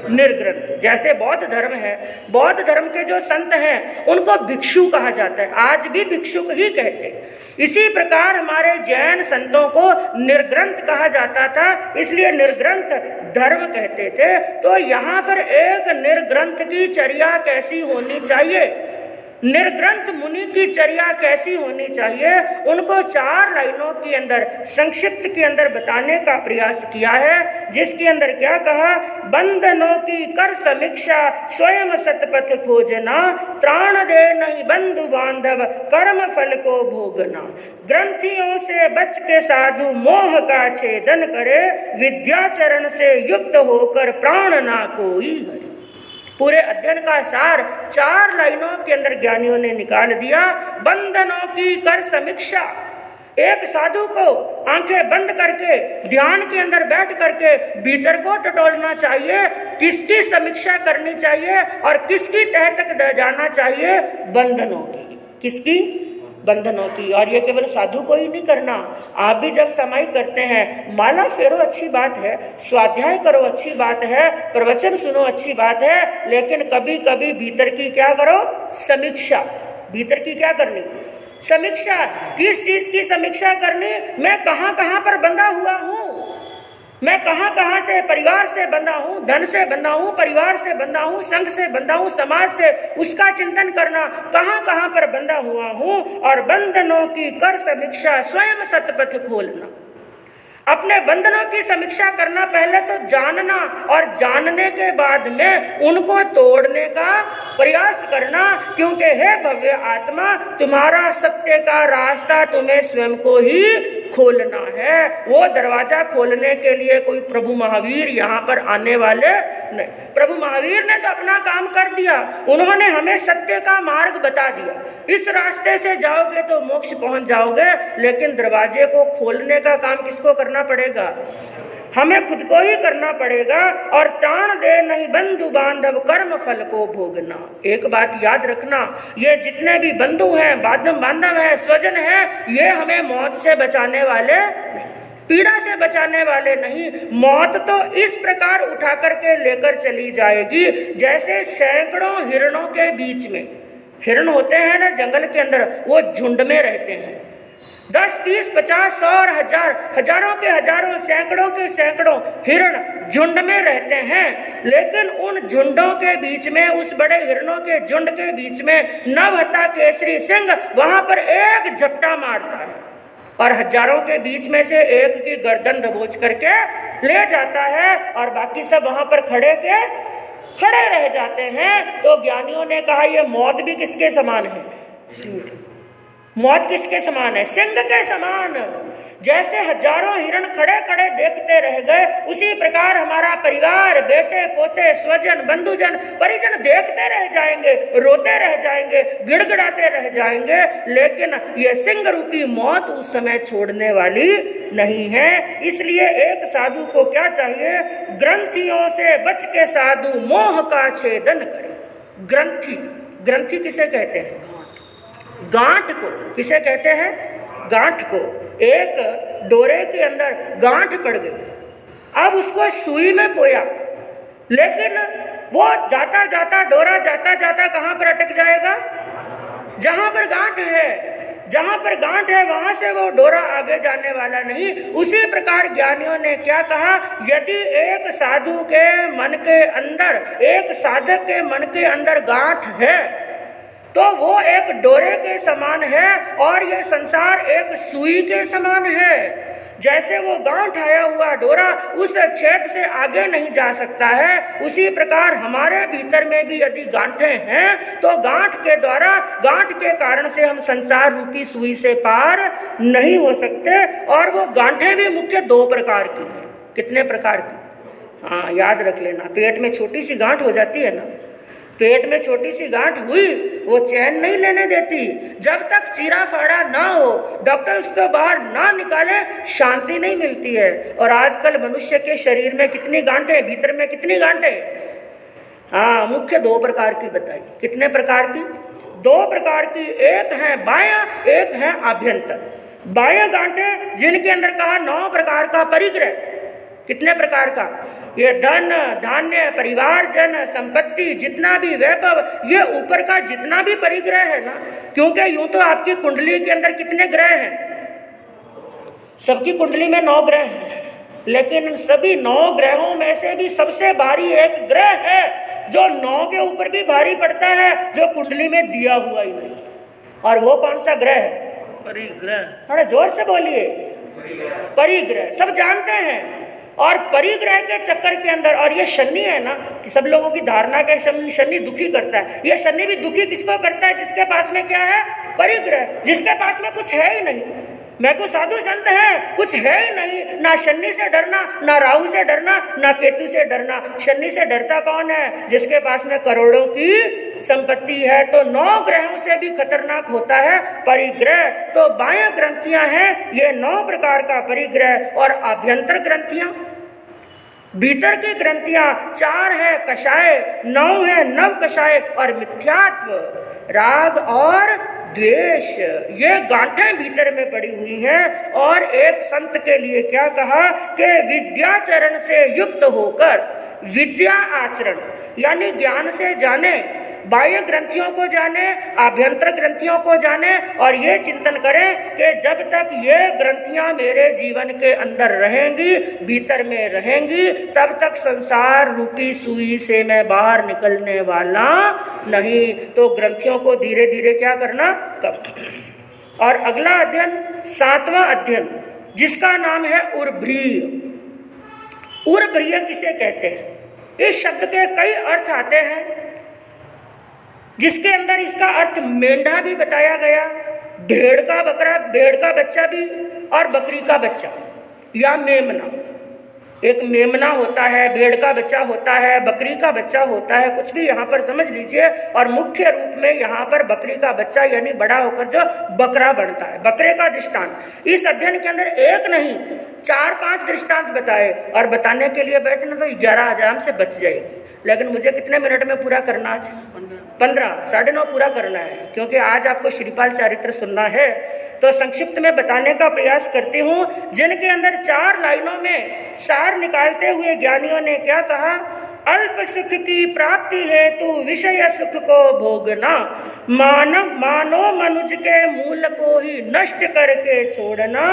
निर्ग्रंथ। जैसे बौद्ध धर्म है, बौद्ध धर्म के जो संत हैं उनको भिक्षु कहा जाता है, आज भी भिक्षुक ही कहते हैं। इसी प्रकार हमारे जैन संतों को निर्ग्रंथ कहा जाता था, इसलिए निर्ग्रंथ धर्म कहते थे। तो यहाँ पर एक निर्ग्रंथ की चर्या कैसी होनी चाहिए, निर्ग्रंथ मुनि की चर्या कैसी होनी चाहिए, उनको 4 लाइनों के अंदर संक्षिप्त के अंदर बताने का प्रयास किया है। जिसके अंदर क्या कहा? बंधनों की कर समीक्षा, स्वयं सतपथ खोजना, त्राण दे नहीं बंधु बांधव, कर्म फल को भोगना। ग्रंथियों से बच के साधु मोह का छेदन करे, विद्याचरण से युक्त होकर प्राण ना कोई हरे। पूरे अध्ययन का सार 4 लाइनों के अंदर ज्ञानियों ने निकाल दिया। बंधनों की कर समीक्षा। एक साधु को आंखें बंद करके ध्यान के अंदर बैठ करके भीतर को टटोलना चाहिए, किसकी समीक्षा करनी चाहिए और किसकी तह तक जाना चाहिए? बंधनों की। किसकी? बंधनों की। और ये केवल साधु को ही नहीं करना, आप भी जब समाई करते हैं, माला फेरो अच्छी बात है, स्वाध्याय करो अच्छी बात है, प्रवचन सुनो अच्छी बात है, लेकिन कभी कभी भीतर की क्या करो? समीक्षा। भीतर की क्या करनी? समीक्षा। किस चीज की समीक्षा करनी? मैं कहाँ कहाँ पर बंधा हुआ हूँ, मैं कहाँ कहाँ से परिवार से बंधा हूँ, धन से बंधा हूँ, परिवार से बंधा हूँ, संघ से बंधा हूँ, समाज से, उसका चिंतन करना, कहाँ कहाँ पर बंधा हुआ हूँ। और बंधनों की कर समीक्षा, स्वयं सतपथ खोलना। अपने बंधनों की समीक्षा करना, पहले तो जानना, और जानने के बाद में उनको तोड़ने का प्रयास करना। क्योंकि हे भव्य आत्मा, तुम्हारा सत्य का रास्ता तुम्हें स्वयं को ही खोलना है। वो दरवाजा खोलने के लिए कोई प्रभु महावीर यहाँ पर आने वाले नहीं। प्रभु महावीर ने तो अपना काम कर दिया, उन्होंने हमें सत्य का मार्ग बता दिया, इस रास्ते से जाओगे तो मोक्ष पहुंच जाओगे। लेकिन दरवाजे को खोलने का काम किसको करना पड़ेगा? हमें खुद को ही करना पड़ेगा। और त्राण दे नहीं बंधु बांधव, कर्म फल को भोगना। एक बात याद रखना, ये जितने भी बंधु हैं, बांधव है, स्वजन है, ये हमें मौत से बचाने वाले नहीं। पीड़ा से बचाने वाले नहीं। मौत तो इस प्रकार उठा करके लेकर चली जाएगी जैसे सैकड़ों हिरणों के बीच में, हिरण होते हैं ना जंगल के अंदर, वो झुंड में रहते हैं, 10, 20, 50, 100 और 1000, हजारों के हजारों, सैकड़ों के सैकड़ों हिरण झुंड में रहते हैं। लेकिन उन झुंडों के बीच में, उस बड़े हिरणों के झुंड के बीच में नवहता केसरी सिंह वहां पर एक झपटा मारता है और हजारों के बीच में से एक की गर्दन दबोच करके ले जाता है और बाकी सब वहां पर खड़े रह जाते हैं। तो ज्ञानियों ने कहा ये मौत भी किसके समान है? मौत किसके समान है? सिंह के समान। जैसे हजारों हिरण खड़े खड़े देखते रह गए, उसी प्रकार हमारा परिवार, बेटे पोते, स्वजन, बंधुजन, परिजन देखते रह जाएंगे, रोते रह जाएंगे, गिड़गिड़ाते रह जाएंगे। लेकिन ये सिंह रूपी मौत उस समय छोड़ने वाली नहीं है। इसलिए एक साधु को क्या चाहिए? ग्रंथियों से बच के साधु मोह का छेदन करे। ग्रंथि किसे कहते हैं? गांठ को। किसे कहते हैं? गांठ को। एक डोरे के अंदर गांठ पड़ गई, अब उसको सुई में पोया, लेकिन वो जाता जाता डोरा जाता जाता कहां पर अटक जाएगा? जहां पर गांठ है। जहां पर गांठ है वहां से वो डोरा आगे जाने वाला नहीं। उसी प्रकार ज्ञानियों ने क्या कहा? यदि एक साधु के मन के अंदर, एक साधक के मन के अंदर गांठ है तो वो एक डोरे के समान है और ये संसार एक सुई के समान है। जैसे वो गांठ आया हुआ डोरा उस छेद से आगे नहीं जा सकता है, उसी प्रकार हमारे भीतर में भी यदि गांठें हैं तो गांठ के द्वारा, गांठ के कारण से हम संसार रूपी सुई से पार नहीं हो सकते। और वो गांठें भी मुख्य 2 प्रकार की हैं। कितने प्रकार की? हाँ, याद रख लेना। पेट में छोटी सी गांठ हो जाती है ना, पेट में छोटी सी गांठ हुई, वो चैन नहीं लेने देती। जब तक चीरा फाड़ा ना हो, डॉक्टर उसको बाहर ना निकाले, शांति नहीं मिलती है। और आजकल मनुष्य के शरीर में कितनी गांठें, भीतर में कितनी गांठें? हाँ, मुख्य 2 प्रकार की बताई। कितने प्रकार की? 2 प्रकार की। एक है बायां, एक है आभ्यंतर। बायां गांठें जिनके अंदर कहा 9 प्रकार का परिग्रह। कितने प्रकार का? ये धन, धान्य, परिवार, जन, संपत्ति, जितना भी वैभव, ये ऊपर का जितना भी परिग्रह है ना, क्योंकि यूं तो आपकी कुंडली के अंदर कितने ग्रह हैं? सबकी कुंडली में 9 ग्रह हैं, लेकिन सभी 9 ग्रहों में से भी सबसे भारी एक ग्रह है जो 9 के ऊपर भी भारी पड़ता है, जो कुंडली में दिया हुआ ही नहीं। और वो कौन सा ग्रह है?
परिग्रह।
थोड़ा जोर से बोलिए। परिग्रह सब जानते हैं। और परिग्रह के चक्कर के अंदर, और ये शनि है ना, कि सब लोगों की धारणा के शनि दुखी करता है। ये शनि भी दुखी किसको करता है? जिसके पास में क्या है? परिग्रह। जिसके पास में कुछ है ही नहीं। मैं को साधु संत है, कुछ है ही नहीं। ना शनि से डरना, ना राहु से डरना, ना केतु से डरना। शनि से डरता कौन है? जिसके पास में करोड़ों की संपत्ति है। तो 9 ग्रहों से भी खतरनाक होता है परिग्रह। तो बाह्य ग्रंथियां हैं ये 9 प्रकार का परिग्रह, और आभ्यंतर ग्रंथियां, भीतर की ग्रंथियां 4 है कषाय, 9 है नव कषाय और मिथ्यात्व, राग और द्वेष। ये गांठें भीतर में पड़ी हुई हैं। और एक संत के लिए क्या कहा कि विद्याचरण से युक्त होकर, विद्या आचरण यानी ज्ञान से जाने, बाह्य ग्रंथियों को जाने, आभ्यंतर ग्रंथियों को जाने, और ये चिंतन करें कि जब तक ये ग्रंथियां मेरे जीवन के अंदर रहेंगी, भीतर में रहेंगी, तब तक संसार रूपी सुई से मैं बाहर निकलने वाला नहीं। तो ग्रंथियों को धीरे धीरे क्या करना? कम। और अगला अध्ययन 7वां अध्ययन, जिसका नाम है उर्भ्रीय। उर्भ्रीय किसे कहते हैं? इस शब्द के कई अर्थ आते हैं, जिसके अंदर इसका अर्थ मेंढा भी बताया गया, भेड़ का बकरा, भेड़ का बच्चा भी, और बकरी का बच्चा या मेमना। एक मेमना होता है, भेड़ का बच्चा होता है, बकरी का बच्चा होता है, कुछ भी यहाँ पर समझ लीजिए। और मुख्य रूप में यहाँ पर बकरी का बच्चा यानी बड़ा होकर जो बकरा बनता है, बकरे का दृष्टांत इस अध्ययन के अंदर एक नहीं 4-5 दृष्टांत बताए। और बताने के लिए बैठना तो 11 आराम से बच जाएगी। लेकिन मुझे कितने मिनट में पूरा करना? आज 15, 9:30 पूरा करना है, क्योंकि आज आपको श्रीपाल चरित्र सुनना है। तो संक्षिप्त में बताने का प्रयास करती हूँ, जिनके अंदर 4 लाइनों में सार निकालते हुए ज्ञानियों ने क्या कहा। अल्प सुख की प्राप्ति हेतु विषय सुख को भोगना, मानो मनुज के मूल को ही नष्ट करके छोड़ना,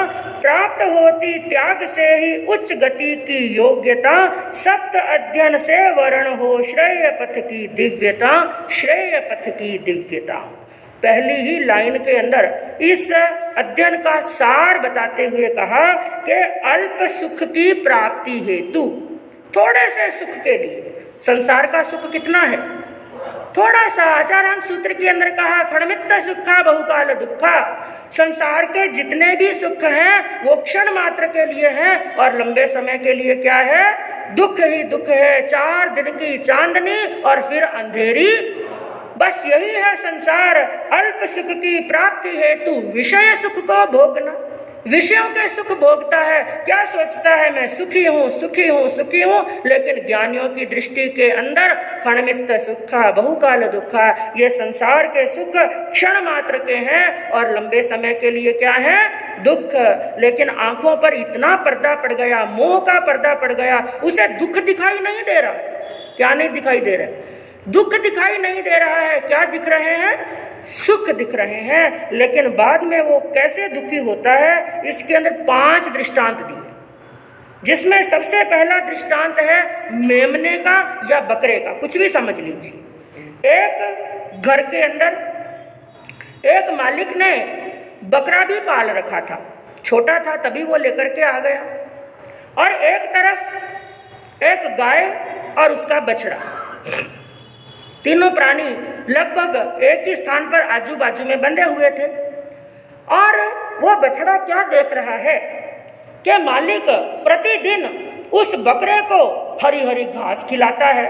प्राप्त होती त्याग से ही उच्च गति की योग्यता, सप्त अध्ययन से वर्ण हो श्रेय पथ की दिव्यता, श्रेय पथ की दिव्यता। पहली ही लाइन के अंदर इस अध्ययन का सार बताते हुए कहा कि अल्प सुख की प्राप्ति हेतु, थोड़े से सुख के लिए। संसार का सुख कितना है? थोड़ा सा। आचार्यांश सूत्र के अंदर कहा क्षणमित्त सुखा बहुकाल दुखा। संसार के जितने भी सुख हैं वो क्षण मात्र के लिए हैं और लंबे समय के लिए क्या है? दुख ही दुख है। 4 दिन की चांदनी और फिर अंधेरी, बस यही है संसार। अल्प सुख की प्राप्ति हेतु विषय सुख को भोगना, विषयों के सुख भोगता है। क्या सोचता है मैं सुखी हूँ, सुखी हूँ, सुखी हूँ, लेकिन ज्ञानियों की दृष्टि के अंदर क्षणमित्त सुखा बहुकाल दुखा, ये संसार के सुख क्षण मात्र के हैं और लंबे समय के लिए क्या है? दुख। लेकिन आंखों पर इतना पर्दा पड़ गया, मोह का पर्दा पड़ गया, उसे दुख दिखाई नहीं दे रहा। क्या नहीं दिखाई दे रहा? दुख दिखाई नहीं दे रहा है। क्या दिख रहे हैं? सुख दिख रहे हैं। लेकिन बाद में वो कैसे दुखी होता है, इसके अंदर 5 दृष्टांत दिए, जिसमें सबसे पहला दृष्टांत है मेमने का या बकरे का, कुछ भी समझ लीजिए। एक घर के अंदर एक मालिक ने बकरा भी पाल रखा था, छोटा था तभी वो लेकर के आ गया, और एक तरफ एक गाय और उसका बछड़ा, तीनों प्राणी लगभग एक ही स्थान पर आजू बाजू में बंधे हुए थे। और वो बछड़ा क्या देख रहा है कि मालिक प्रतिदिन उस बकरे को हरी हरी घास खिलाता है,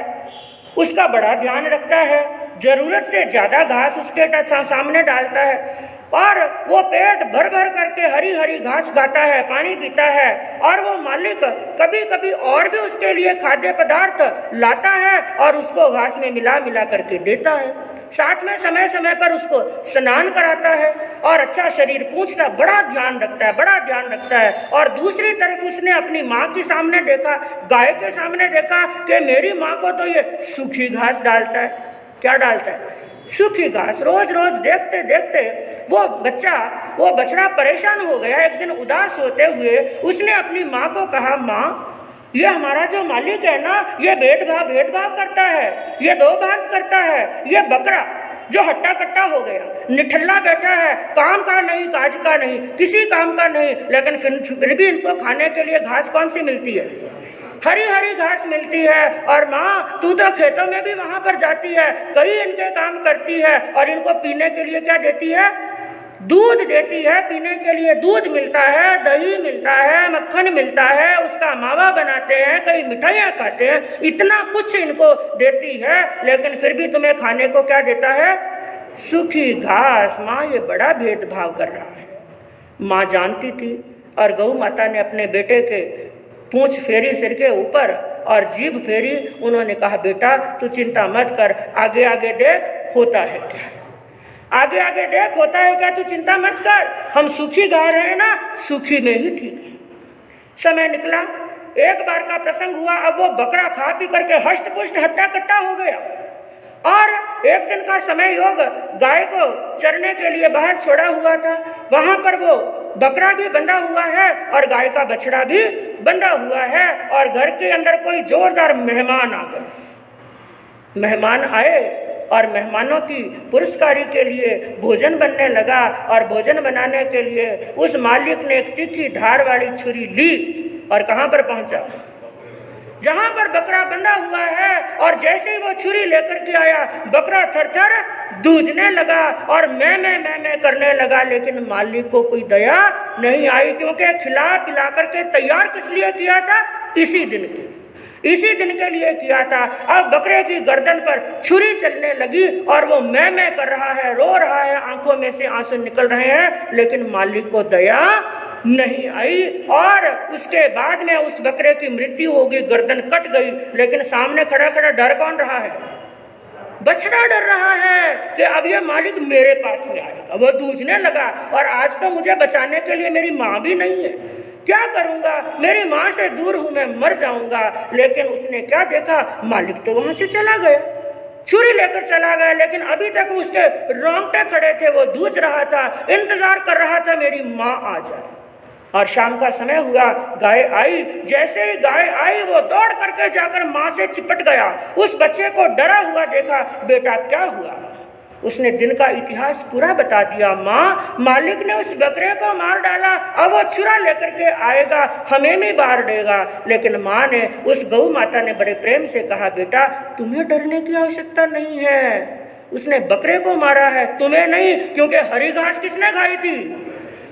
उसका बड़ा ध्यान रखता है, जरूरत से ज्यादा घास उसके सामने डालता है, और वो पेट भर भर करके हरी हरी घास खाता है, पानी पीता है। और वो मालिक कभी कभी और भी उसके लिए खाद्य पदार्थ लाता है और उसको घास में मिला मिला करके देता है। साथ में समय समय पर उसको स्नान कराता है और अच्छा शरीर पूंछता, बड़ा ध्यान रखता है, बड़ा ध्यान रखता है। और दूसरी तरफ उसने अपनी माँ के सामने देखा, गाय के सामने देखा कि मेरी माँ को तो ये सूखी घास डालता है। क्या डालता है? सूखी घास। रोज रोज देखते देखते वो बछड़ा परेशान हो गया। एक दिन उदास होते हुए उसने अपनी माँ को कहा, माँ, ये हमारा जो मालिक है ना, ये भेदभाव करता है, ये 2 बात करता है। ये बकरा जो हट्टा कट्टा हो गया, निठल्ला बैठा है, काम का नहीं, काज का नहीं, किसी काम का नहीं, लेकिन फिर भी इनको खाने के लिए घास कौन सी मिलती है? हरी हरी घास मिलती है। और माँ, तू तो खेतों में भी वहां पर जाती है, कई इनके काम करती है, और इनको पीने के लिए क्या देती है? दूध देती है। पीने के लिए दूध मिलता है, दही मिलता है, मक्खन मिलता है, उसका मावा बनाते हैं, कई मिठाइयाँ खाते हैं, इतना कुछ इनको देती है, लेकिन फिर भी तुम्हें खाने को क्या देता है? सूखी घास। माँ, ये बड़ा भेदभाव कर रहा है। माँ जानती थी, और गौ माता ने अपने बेटे के पूंछ फेरी सिर के ऊपर और जीभ फेरी। उन्होंने कहा, बेटा तू चिंता मत कर, आगे आगे देख होता है क्या, आगे आगे देख होता है क्या, तू चिंता मत कर, हम सूखी गा रहे हैं ना, सूखी में ही ठीक है। समय निकला, एक बार का प्रसंग हुआ। अब वो बकरा खा पी करके हष्ट पुष्ट हट्टा कट्टा हो गया, और एक दिन का समय योग गाय को चरने के लिए बाहर छोड़ा हुआ था। वहां पर वो बकरा भी बंधा हुआ है और गाय का बछड़ा भी बंधा हुआ है, और घर के अंदर कोई जोरदार मेहमान आ गए। मेहमान आए और मेहमानों की पुरस्कारी के लिए भोजन बनने लगा, और भोजन बनाने के लिए उस मालिक ने एक तीखी धार वाली छुरी ली और कहां पर पहुंचा? जहां पर बकरा बंधा हुआ है। और जैसे ही वो छुरी लेकर के आया, बकरा थरथर दूजने लगा और मैं करने लगा, लेकिन मालिक को कोई दया नहीं आई, क्योंकि खिला पिला करके तैयार किस लिए किया था? इसी दिन के लिए किया था। अब बकरे की गर्दन पर छुरी चलने लगी और वो मैं कर रहा है, रो रहा है, आंखों में से आंसू निकल रहे हैं, लेकिन मालिक को दया नहीं आई। और उसके बाद में उस बकरे की मृत्यु हो गई, गर्दन कट गई। लेकिन सामने खड़ा खड़ा डर कौन रहा है? बछड़ा डर रहा है कि अब ये मालिक मेरे पास में आएगा। वो दूझने लगा और आज तो मुझे बचाने के लिए मेरी माँ भी नहीं है, क्या करूंगा, मेरी माँ से दूर हूं, मैं मर जाऊंगा। लेकिन उसने क्या देखा, मालिक तो वहां से चला गया, छुरी लेकर चला गया, लेकिन अभी तक उसके रोंगटे खड़े थे, वो दूझ रहा था, इंतजार कर रहा था मेरी माँ आ जाए। और शाम का समय हुआ, गाय आई, जैसे ही गाय आई वो दौड़ करके जाकर माँ से चिपट गया। उस बच्चे को डरा हुआ देखा, बेटा क्या हुआ? उसने दिन का इतिहास पूरा बता दिया। माँ, मालिक ने उस बकरे को मार डाला, अब वो छुरा लेकर के आएगा, हमें भी मार देगा। लेकिन माँ ने, उस गौ माता ने बड़े प्रेम से कहा, बेटा तुम्हें डरने की आवश्यकता नहीं है, उसने बकरे को मारा है, तुम्हें नहीं, क्योंकि हरी घास किसने खाई थी?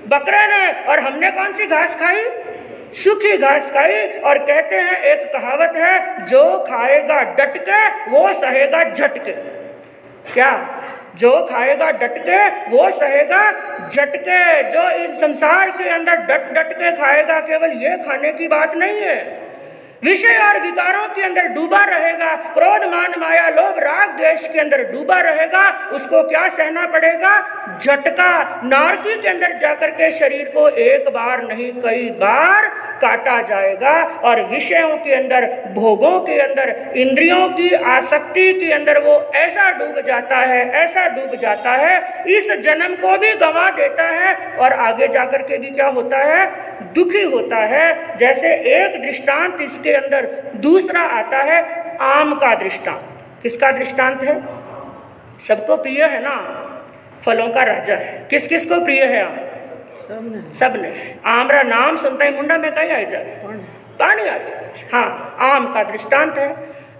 बकरे ने। और हमने कौन सी घास खाई? सूखी घास खाई। और कहते हैं, एक कहावत है, जो खाएगा डट के वो सहेगा झटके। क्या? जो खाएगा डट के वो सहेगा झटके। जो इस संसार के अंदर डट डट के खाएगा, केवल ये खाने की बात नहीं है, विषय और विकारों के अंदर डूबा रहेगा, क्रोध मान माया लोभ राग द्वेष के अंदर डूबा रहेगा, उसको क्या सहना पड़ेगा? झटका। नारकी के अंदर जाकर के शरीर को एक बार नहीं कई बार काटा जाएगा। और विषयों के अंदर, भोगों के अंदर, इंद्रियों की आसक्ति के अंदर वो ऐसा डूब जाता है, ऐसा डूब जाता है, इस जन्म को भी गंवा देता है और आगे जाकर के भी क्या होता है? दुखी होता है। जैसे एक दृष्टांत इसके अंदर दूसरा आता है, आम का दृष्टांत। किसका दृष्टांत है? सबको प्रिय है ना, फलों का राजा है। किस किस को प्रिय है आम? सबने। आमरा नाम सुनता ही मुंडा में कहीं आ जाए, पानी आ जाए। हाँ, आम का दृष्टांत है।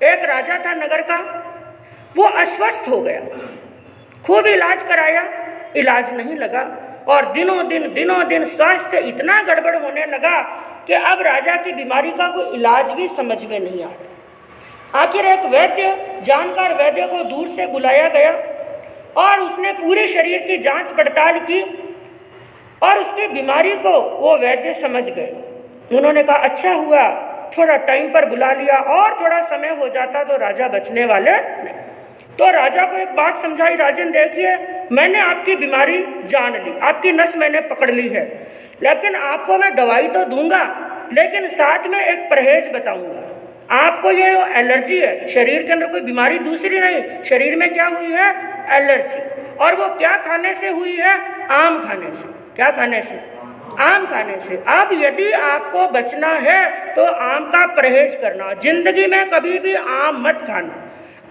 एक राजा था नगर का, वो अस्वस्थ हो गया, खूब इलाज कराया, इलाज नहीं लगा, और दिनों दिन स्वास्थ्य इतना गड़बड़ होने लगा कि अब राजा की बीमारी का कोई इलाज भी समझ में नहीं आ रहा। आखिर एक वैद्य, जानकार वैद्य को दूर से बुलाया गया और उसने पूरे शरीर की जांच पड़ताल की और उसकी बीमारी को वो वैद्य समझ गए। उन्होंने कहा, अच्छा हुआ थोड़ा टाइम पर बुला लिया, और थोड़ा समय हो जाता तो राजा बचने वाले नहीं। तो राजा को एक बात समझाई, राजन देखिए, मैंने आपकी बीमारी जान ली, आपकी नस मैंने पकड़ ली है, लेकिन आपको मैं दवाई तो दूंगा, लेकिन साथ में एक परहेज बताऊंगा। आपको ये एलर्जी है, शरीर के अंदर कोई बीमारी दूसरी नहीं, शरीर में क्या हुई है? एलर्जी। और वो क्या खाने से हुई है? आम खाने से। क्या खाने से? आम खाने से। अब यदि आपको बचना है तो आम का परहेज करना, जिंदगी में कभी भी आम मत खाना।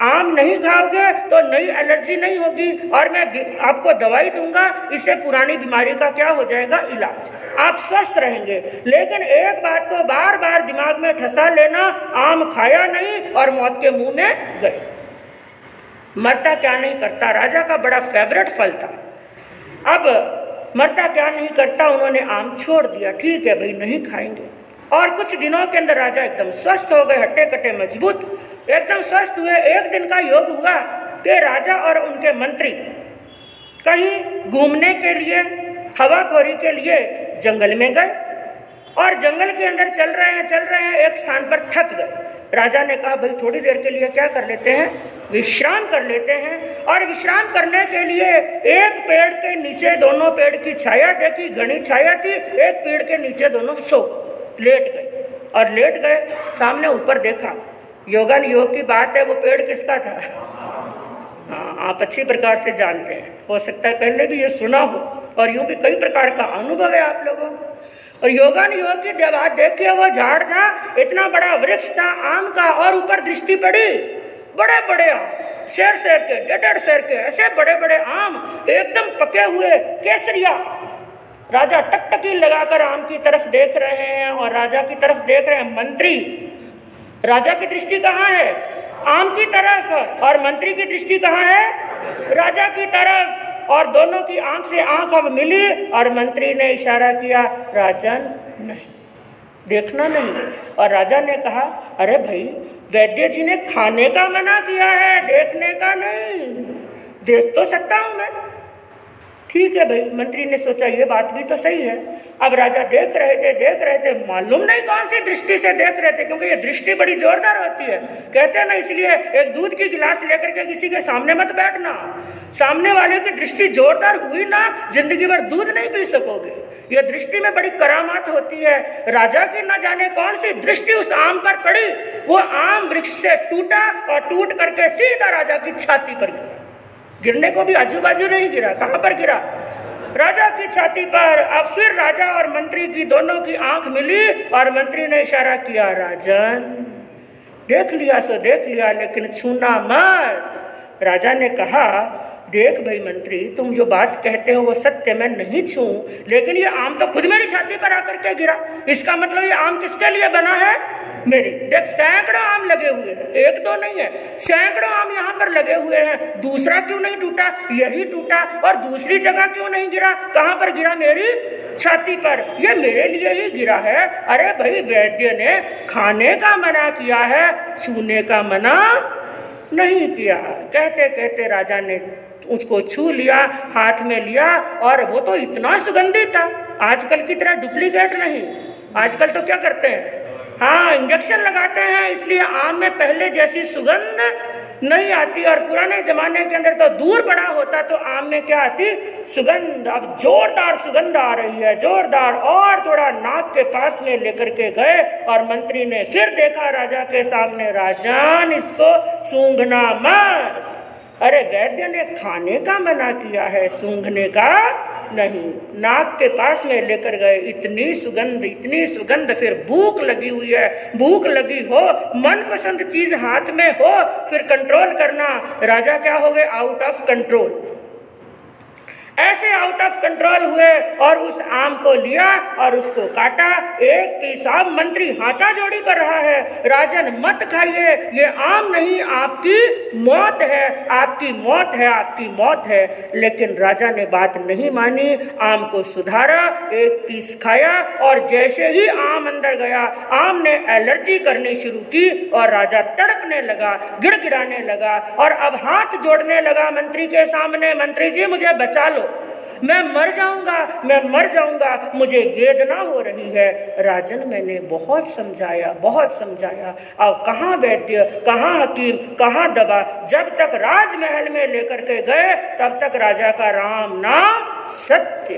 आम नहीं खाओगे तो नई एलर्जी नहीं होगी, और मैं आपको दवाई दूंगा, इससे पुरानी बीमारी का क्या हो जाएगा? इलाज, आप स्वस्थ रहेंगे। लेकिन एक बात को बार बार दिमाग में ठसा लेना, आम खाया नहीं और मौत के मुंह में गए। मरता क्या नहीं करता, राजा का बड़ा फेवरेट फल था। अब मरता क्या नहीं करता, उन्होंने आम छोड़ दिया, ठीक है भाई नहीं खाएंगे। और कुछ दिनों के अंदर राजा एकदम स्वस्थ हो गए, हट्टे कट्टे मजबूत, एकदम स्वस्थ हुए। एक दिन का योग हुआ कि राजा और उनके मंत्री कहीं घूमने के लिए, हवाखोरी के लिए जंगल में गए, और जंगल के अंदर चल रहे हैं, एक स्थान पर थक गए। राजा ने कहा, भाई थोड़ी देर के लिए क्या कर लेते हैं? विश्राम कर लेते हैं। और विश्राम करने के लिए एक पेड़ के नीचे, दोनों पेड़ की छाया देखी, घनी छाया थी, एक पेड़ के नीचे दोनों सो लेट गए। और लेट गए, सामने ऊपर देखा, योगन योग की बात है, वो पेड़ किसका था? हाँ, आप अच्छी प्रकार से जानते हैं, हो सकता है पहले भी ये सुना हो, और यूं भी कई प्रकार का अनुभव है आप लोगों को। और योगन योग की बात देखिए, वो झाड़ था, इतना बड़ा वृक्ष था आम का, और ऊपर दृष्टि पड़ी, बड़े बड़े आम, शेर के, 1.5 शेर के, ऐसे बड़े बड़े आम, एकदम पके हुए केसरिया। राजा टकटकी लगाकर आम की तरफ देख रहे हैं, और राजा की तरफ देख रहे हैं मंत्री। राजा की दृष्टि कहाँ है? आम की तरफ, और मंत्री की दृष्टि कहाँ है? राजा की तरफ। और दोनों की आंख से आंख अब मिली, और मंत्री ने इशारा किया, राजन नहीं, देखना नहीं। और राजा ने कहा, अरे भाई वैद्य जी ने खाने का मना किया है, देखने का नहीं, देख तो सकता हूं मैं। ठीक है भाई, मंत्री ने सोचा ये बात भी तो सही है। अब राजा देख रहे थे, मालूम नहीं कौन सी दृष्टि से देख रहे थे, क्योंकि ये दृष्टि बड़ी जोरदार होती है। कहते हैं ना, इसलिए एक दूध की गिलास लेकर के किसी के सामने मत बैठना। सामने वाले की दृष्टि जोरदार हुई ना, जिंदगी भर दूध नहीं पी सकोगे। ये दृष्टि में बड़ी करामात होती है। राजा की न जाने कौन सी दृष्टि उस आम पर पड़ी, वो आम वृक्ष से टूटा और टूट करके सीधा राजा की छाती पर गिरा। गिरने को भी आजू बाजू नहीं गिरा, कहां पर गिरा? राजा की छाती पर। अब फिर राजा और मंत्री की दोनों की आंख मिली और मंत्री ने इशारा किया, राजन देख लिया सो देख लिया, लेकिन छूना मत। राजा ने कहा, देख भाई मंत्री, तुम जो बात कहते हो वो सत्य, मैं नहीं छू, लेकिन ये आम तो खुद मेरी छाती पर आकर के गिरा। इसका मतलब ये आम किसके लिए बना है? मेरी। देख, सैकड़ों आम लगे हुए हैं, एक दो नहीं है, सैकड़ों आम यहाँ पर लगे हुए हैं। दूसरा क्यों नहीं टूटा? यही टूटा। और दूसरी जगह क्यों नहीं गिरा? कहाँ पर गिरा? मेरी छाती पर। ये मेरे लिए ही गिरा है। अरे भाई, वैद्य ने खाने का मना किया है, छूने का मना नहीं किया। कहते कहते राजा ने उसको छू लिया, हाथ में लिया, और वो तो इतना सुगंधित था। आजकल की तरह डुप्लीकेट नहीं। आजकल तो क्या करते हैं, हाँ, इंजेक्शन लगाते हैं, इसलिए आम में पहले जैसी सुगंध नहीं आती। और पुराने जमाने के अंदर तो दूर पड़ा होता तो आम में क्या आती? सुगंध। अब जोरदार सुगंध आ रही है, जोरदार। और थोड़ा नाक के पास में लेकर के गए और मंत्री ने फिर देखा राजा के सामने, राजन इसको सूंघना मत। अरे, वैद्य ने खाने का मना किया है, सूंघने का नहीं। नाक के पास में लेकर गए, इतनी सुगंध। फिर भूख लगी हुई है, भूख लगी हो, मनपसंद चीज हाथ में हो, फिर कंट्रोल करना। राजा क्या हो गए? Out of control. ऐसे आउट ऑफ कंट्रोल हुए और उस आम को लिया और उसको काटा। एक पेशाब मंत्री हाथा जोड़ी कर रहा है, राजन मत खाइए, ये आम नहीं, आपकी मौत है, आपकी मौत है, आपकी मौत है। लेकिन राजा ने बात नहीं मानी, आम को सुधारा, एक पीस खाया, और जैसे ही आम अंदर गया, आम ने एलर्जी करनी शुरू की और राजा तड़पने लगा, गिड़गिड़ाने लगा और अब हाथ जोड़ने लगा मंत्री के सामने, मंत्री जी मुझे बचा लो, मैं मर जाऊंगा, मुझे वेदना हो रही है। राजन, मैंने बहुत समझाया। अब कहाँ वैद्य, कहाँ हकीम, कहाँ दवा। जब तक राजमहल में लेकर के गए तब तक राजा का राम नाम सत्य।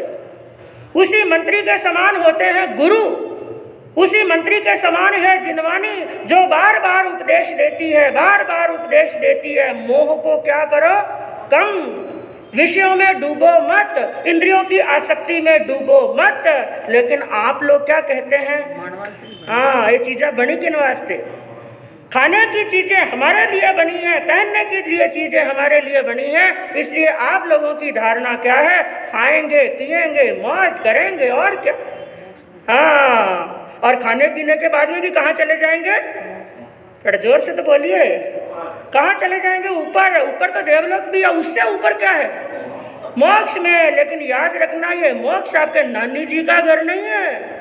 उसी मंत्री के समान होते हैं गुरु, उसी मंत्री के समान है जिनवानी, जो बार बार उपदेश देती है, मोह को क्या करो? कम। विषयों में डूबो मत, इंद्रियों की आसक्ति में डूबो मत। लेकिन आप लोग क्या कहते हैं? हाँ, ये चीजें बनी किन वास्ते? खाने की चीजें हमारे लिए बनी है, पहनने के लिए चीजें हमारे लिए बनी है। इसलिए आप लोगों की धारणा क्या है? खाएंगे, पिएंगे, मौज करेंगे और क्या। हाँ, और खाने पीने के बाद में भी कहाँ चले जाएंगे? थोड़ा जोर से तो बोलिए, कहाँ चले जाएंगे? ऊपर तो देवलोक भी है, उससे ऊपर क्या है? मोक्ष में। लेकिन याद रखना, ये मोक्ष आपके नानी जी का घर नहीं है,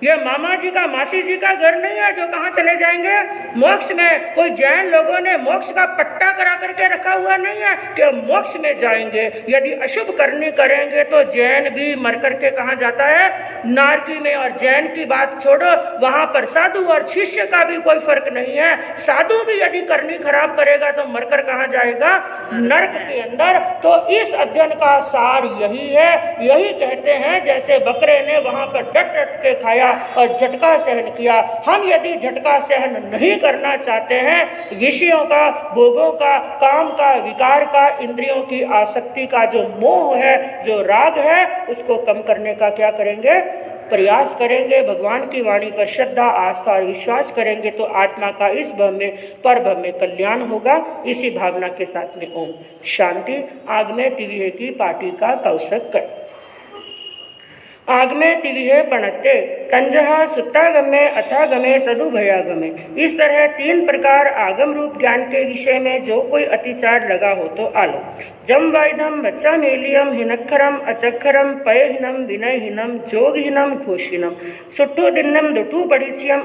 ये मामा जी का, मासी जी का घर नहीं है जो कहाँ चले जाएंगे? मोक्ष में। कोई जैन लोगों ने मोक्ष का पट्टा करा करके रखा हुआ नहीं है कि मोक्ष में जाएंगे। यदि अशुभ करनी करेंगे तो जैन भी मर करके कहाँ जाता है? नारकी में। और जैन की बात छोड़ो, वहां पर साधु और शिष्य का भी कोई फर्क नहीं है। साधु भी यदि करनी खराब करेगा तो मरकर कहाँ जाएगा? नरक के अंदर। तो इस अध्ययन का सार यही है। यही कहते हैं, जैसे बकरे ने वहां पर डट के खाया और झटका सहन किया, हम यदि झटका सहन नहीं करना चाहते हैं, विषयों का, भोगों का, काम का, विकार का, इंद्रियों की आसक्ति का जो मोह है, जो राग है, उसको कम करने का क्या करेंगे? प्रयास करेंगे। भगवान की वाणी पर श्रद्धा, आस्था और विश्वास करेंगे तो आत्मा का इस भव में, पर भव में कल्याण होगा। इसी भावना के साथ में ओम शांति। आगमे तिविहे की पाटी का कौशक कर। आगमे तिविहे पणत्ते तंजहा सुत्तागमे अथागमे तदुभयागमे। इस तरह 3 प्रकार आगम रूप ज्ञान के विषय में जो कोई अतिचार लगा हो तो आलो। जम वाइधम बच्चा मेलियम हिनक्षरम अचक्षरम पयहीनम विनयहीनम जोगहीनम घोषहीनम सुट्टू दिन्नम दुटू पड़िचियम